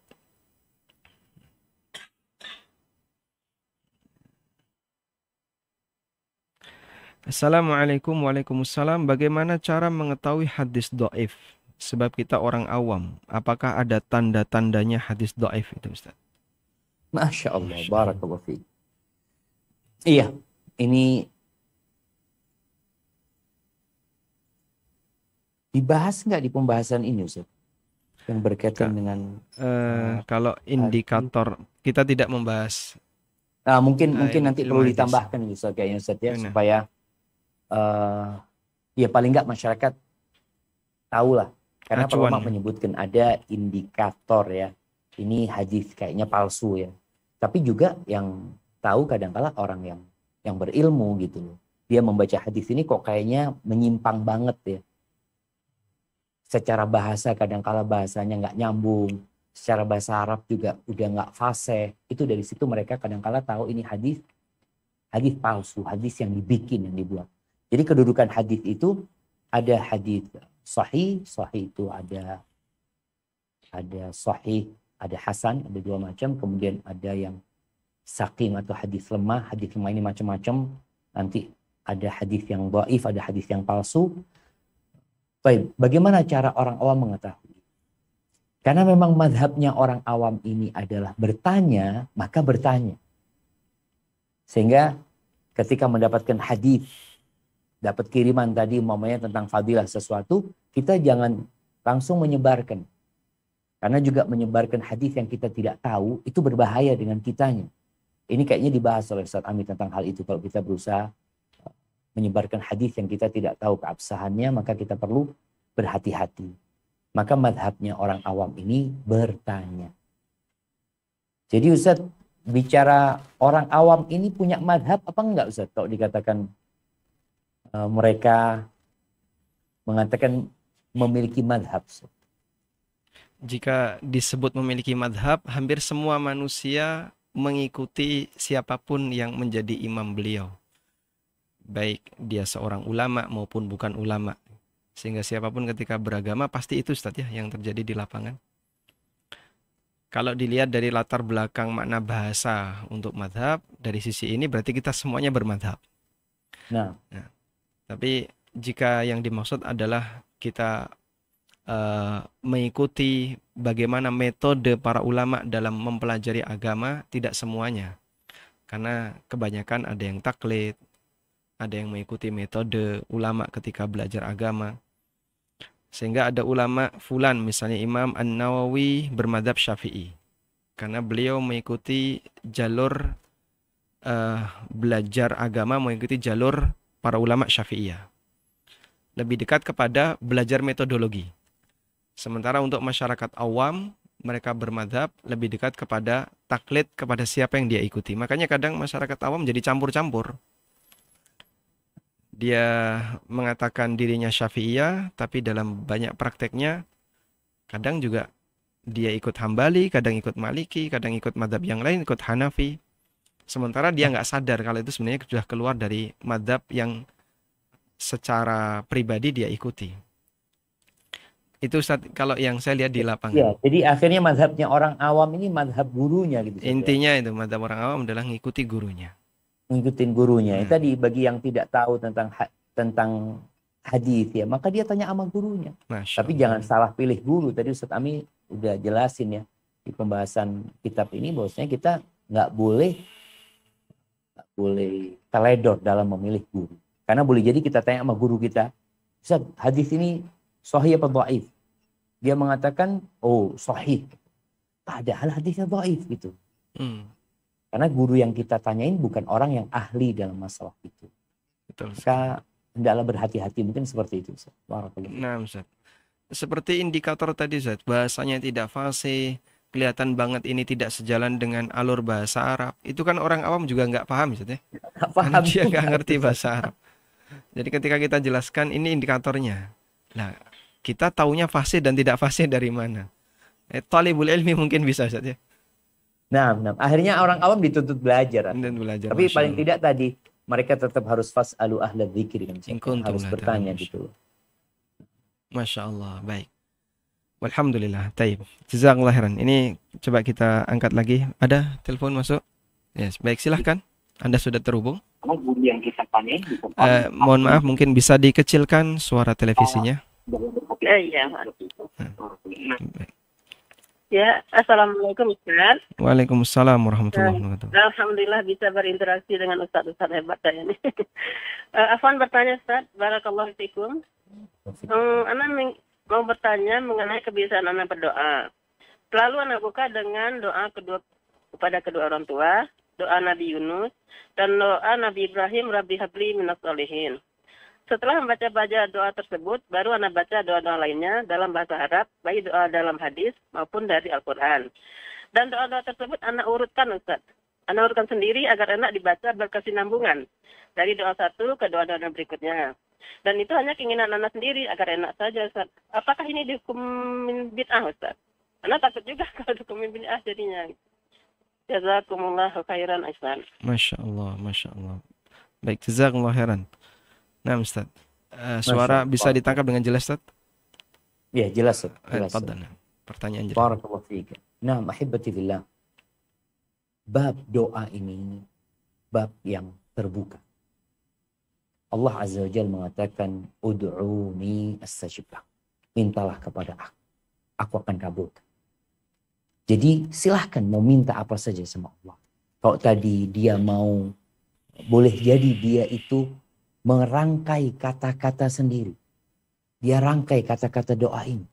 Assalamualaikum, waalaikumsalam. Bagaimana cara mengetahui hadis do'if? Sebab kita orang awam. Apakah ada tanda-tandanya hadis do'if itu, Ustaz? Masya Allah, Masya Allah. barakallahu fikum. Iya, ini dibahas nggak di pembahasan ini Ustaz? Yang berkaitan dengan Kalau indikator, kita tidak membahas. mungkin nanti ilmu perlu hadis. ditambahkan Ustaz kayaknya Ustaz ya, Benar. supaya ya paling nggak masyarakat tahu lah. Karena Acuan. ulama menyebutkan ada indikator ya. Ini hadis kayaknya palsu ya. Tapi juga yang tahu kadang-kala orang yang berilmu gitu loh. Dia membaca hadis ini kok kayaknya menyimpang banget ya. Secara bahasa kadang-kala bahasanya nggak nyambung. Secara bahasa Arab juga udah nggak fasih. Itu dari situ mereka kadang-kala tahu ini hadis palsu, hadis yang dibikin, yang dibuat. Jadi kedudukan hadis itu ada hadis sahih itu ada sahih, ada hasan, ada dua macam. Kemudian ada yang saqim atau hadis lemah. Hadis lemah ini macam-macam. Nanti ada hadis yang dhaif, ada hadis yang palsu. Baik, bagaimana cara orang awam mengetahui? Karena memang mazhabnya orang awam ini adalah bertanya, maka bertanya. Sehingga ketika mendapatkan hadis, dapat kiriman tadi umpamanya tentang fadilah sesuatu, kita jangan langsung menyebarkan. Karena juga menyebarkan hadis yang kita tidak tahu, itu berbahaya dengan kitanya. Ini kayaknya dibahas oleh Ustaz Ami tentang hal itu. Kalau kita berusaha menyebarkan hadis yang kita tidak tahu keabsahannya, maka kita perlu berhati-hati. Maka madhabnya orang awam ini bertanya. Jadi Ustaz, bicara orang awam ini punya madhab apa enggak Ustaz? Kalau dikatakan mereka mengatakan memiliki madhab. Jika disebut memiliki madhab, hampir semua manusia mengikuti siapapun yang menjadi imam beliau. Baik dia seorang ulama maupun bukan ulama. Sehingga siapapun ketika beragama pasti itu Ustaz ya yang terjadi di lapangan. Kalau dilihat dari latar belakang makna bahasa untuk madhab, dari sisi ini berarti kita semuanya bermadhab. Nah, tapi jika yang dimaksud adalah kita mengikuti bagaimana metode para ulama dalam mempelajari agama, tidak semuanya. Karena kebanyakan ada yang taklid, ada yang mengikuti metode ulama ketika belajar agama. Sehingga ada ulama fulan, misalnya Imam An-Nawawi bermadzhab Syafi'i. Karena beliau mengikuti jalur belajar agama, mengikuti jalur para ulama Syafi'iyah. Lebih dekat kepada belajar metodologi. Sementara untuk masyarakat awam, mereka bermadzhab lebih dekat kepada taklid kepada siapa yang dia ikuti. Makanya kadang masyarakat awam jadi campur-campur. Dia mengatakan dirinya Syafi'iyah, tapi dalam banyak prakteknya kadang juga dia ikut Hambali, kadang ikut Maliki, kadang ikut madhab yang lain, ikut Hanafi. Sementara dia nggak sadar kalau itu sebenarnya sudah keluar dari madhab yang secara pribadi dia ikuti. Itu Ustaz, kalau yang saya lihat di lapangan. ya, jadi akhirnya mazhabnya orang awam ini mazhab gurunya gitu. Intinya itu madhab orang awam adalah ngikuti gurunya. Ngikutin gurunya. Tadi bagi yang tidak tahu tentang hadis ya, maka dia tanya sama gurunya. Masya Tapi Allah. jangan salah pilih guru. Tadi Ustaz Ami udah jelasin ya di pembahasan kitab ini bahwasanya kita nggak boleh teledor dalam memilih guru. Karena boleh jadi kita tanya sama guru kita, Ustaz, hadis ini sahih apa dhaif? Dia mengatakan, oh sahih. Padahal hadisnya dhaif gitu. Karena guru yang kita tanyain bukan orang yang ahli dalam masalah itu. Betul. Maka hendaklah berhati-hati, mungkin seperti itu. Nah, Ustaz. Seperti indikator tadi, Ustaz, bahasanya tidak fasih, kelihatan banget ini tidak sejalan dengan alur bahasa Arab. Itu kan orang awam juga nggak paham, Ustaz ya. Karena dia nggak ngerti bahasa Arab. Jadi ketika kita jelaskan ini indikatornya. Nah, kita taunya fasih dan tidak fasih dari mana? Thalibul ilmi mungkin bisa, Ustaz ya. Nah, akhirnya orang awam dituntut belajar. Dan belajar. Tapi paling tidak tadi mereka tetap harus fas'alu ahla dzikri, harus bertanya gitu. Masya Allah, baik. Walhamdulillah, taib. Jazakallah khairan. Ini coba kita angkat lagi. Ada telepon masuk? Yes, baik, silahkan. Anda sudah terhubung. Mohon maaf, mungkin bisa dikecilkan suara televisinya. Iya. Ya, assalamualaikum Ustaz. Waalaikumsalam warahmatullahi wabarakatuh. Alhamdulillah bisa berinteraksi dengan Ustaz-Ustaz hebat saya ini. Afwan bertanya Ustaz, barakallahu fiikum. Anak mau bertanya mengenai kebiasaan anak berdoa. Selalu anak buka dengan doa kepada kedua orang tua, doa Nabi Yunus, dan doa Nabi Ibrahim, Rabbi habli minas sholihin. Setelah membaca doa tersebut, baru anak baca doa-doa lainnya dalam bahasa Arab, baik doa dalam hadis maupun dari Al-Quran. Dan doa-doa tersebut anak urutkan, Ustaz. Anak urutkan sendiri agar anak dibaca berkesinambungan dari doa satu ke doa-doa berikutnya. Dan itu hanya keinginan anak sendiri agar enak saja, Ustaz. Apakah ini dihukum bid'ah, Ustaz? Anak takut juga kalau dihukum bid'ah jadinya. Jazakumullahu khairan, Ustaz. Masya Allah, Masya Allah. Baik, jazakumullah khairan. Nah, Ustaz, suara bisa ditangkap dengan jelas, Ustaz? Ya, jelas, Ustaz. Pertanyaan jelas. Barakallahu fiik. Nah, ahibati fillah. Bab doa ini bab yang terbuka. Allah Azza wa Jalla mengatakan, ud'uni astajib lak. Mintalah kepada aku akan kabulkan. Jadi silahkan mau minta apa saja sama Allah. Kalau tadi dia mau, boleh jadi dia itu merangkai kata-kata sendiri. Dia rangkai kata-kata doa ini.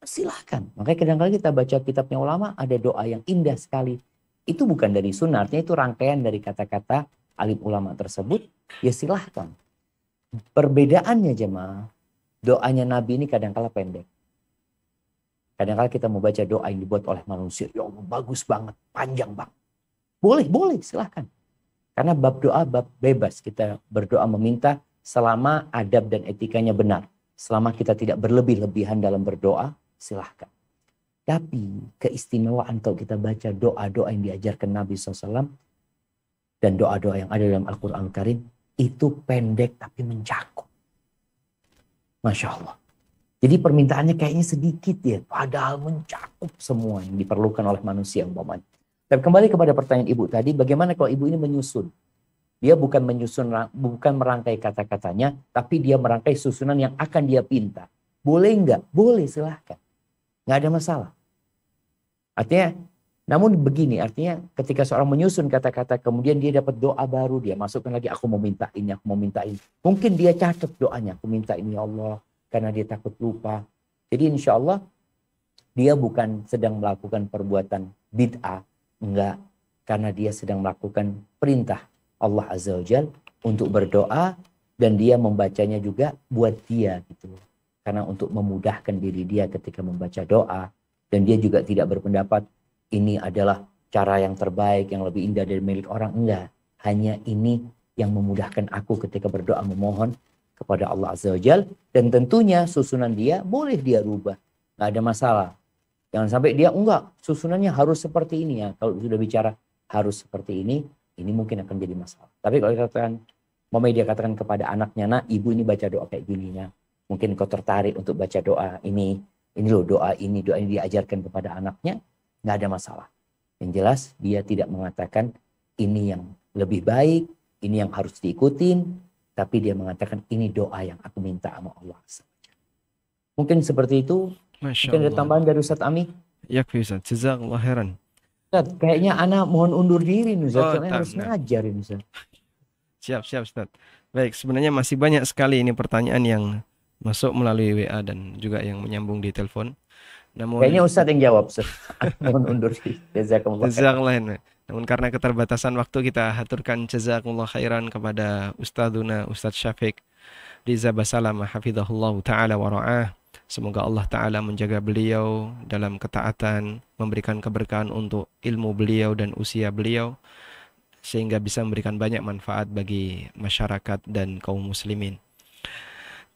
Silahkan. Makanya kadang-kadang kita baca kitabnya ulama, ada doa yang indah sekali. Itu bukan dari sunnah, artinya itu rangkaian dari kata-kata alim ulama tersebut. Ya silahkan. Perbedaannya jemaah, doanya Nabi ini kadang-kala pendek. Kadang-kala kita mau baca doa yang dibuat oleh manusia, ya Allah bagus banget, panjang banget. Boleh, silahkan. Karena bab doa bab bebas, kita berdoa meminta selama adab dan etikanya benar. Selama kita tidak berlebih-lebihan dalam berdoa, silahkan. Tapi keistimewaan kalau kita baca doa-doa yang diajarkan Nabi SAW dan doa-doa yang ada dalam Al-Quran Al-Karim, itu pendek tapi mencakup. Masya Allah. Jadi permintaannya kayaknya sedikit ya, padahal mencakup semua yang diperlukan oleh manusia umpamanya. Dan kembali kepada pertanyaan ibu tadi, bagaimana kalau ibu ini menyusun? Dia bukan merangkai kata-katanya, tapi dia merangkai susunan yang akan dia pinta. Boleh enggak? Boleh, silahkan. Nggak ada masalah. Artinya, namun begini, artinya ketika seorang menyusun kata-kata, kemudian dia dapat doa baru, dia masukkan lagi, aku mau minta ini, aku mau minta ini. Mungkin dia catat doanya, aku minta ini ya Allah, karena dia takut lupa. Jadi insya Allah, dia bukan sedang melakukan perbuatan bid'ah, enggak. Karena dia sedang melakukan perintah Allah Azza wa Jalla untuk berdoa, dan dia membacanya juga buat dia gitu. Karena untuk memudahkan diri dia ketika membaca doa, dan dia juga tidak berpendapat ini adalah cara yang terbaik, yang lebih indah dari milik orang. Enggak. Hanya ini yang memudahkan aku ketika berdoa memohon kepada Allah Azza wa Jalla. Dan tentunya susunan dia boleh dia rubah. Nggak ada masalah. Jangan sampai dia enggak, susunannya harus seperti ini ya. Kalau sudah bicara harus seperti ini mungkin akan jadi masalah. Tapi kalau katakan, dia katakan kepada anaknya, nah ibu ini baca doa kayak gini ya. Mungkin kau tertarik untuk baca doa ini loh doa ini diajarkan kepada anaknya, nggak ada masalah. Yang jelas dia tidak mengatakan ini yang lebih baik, ini yang harus diikutin, tapi dia mengatakan ini doa yang aku minta sama Allah. Mungkin seperti itu. Masya Mungkin ada Allah. tambahan dari Ustaz Ami? Ya, Ustaz. Jazakallah khairan. Ustaz, kayaknya anak mohon undur diri nih Ustaz, Oh, karena harus ngajar ini Ustaz. Siap, Ustaz. Baik, sebenarnya masih banyak sekali ini pertanyaan yang masuk melalui WA dan juga yang menyambung di telepon. Namun Kayaknya Ustadz yang jawab, Ustaz. Mohon undur diri. Jazakumullah khairan. jazakallah. Namun karena keterbatasan waktu, kita haturkan jazakumullah khairan kepada Ustadzuna Ustadz Syafiq Riza Basalamah hafizahullah ta'ala wa ra'ah. Semoga Allah Ta'ala menjaga beliau dalam ketaatan, memberikan keberkahan untuk ilmu beliau dan usia beliau, sehingga bisa memberikan banyak manfaat bagi masyarakat dan kaum muslimin.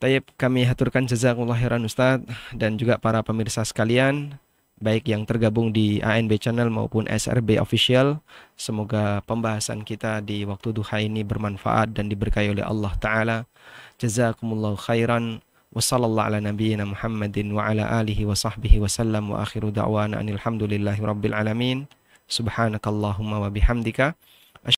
Tayyib, kami haturkan jazakumullah khairan Ustadz, dan juga para pemirsa sekalian, baik yang tergabung di ANB Channel maupun SRB Official. Semoga pembahasan kita di waktu duha ini bermanfaat dan diberkahi oleh Allah Ta'ala. Jazakumullah khairan. Wa sallallahu ala nabiyyina Muhammadin wa ala alihi wa sahbihi wa sallam, wa akhiru da'wana anil hamdulillahi rabbil alamin. Subhanakallahumma wa bihamdika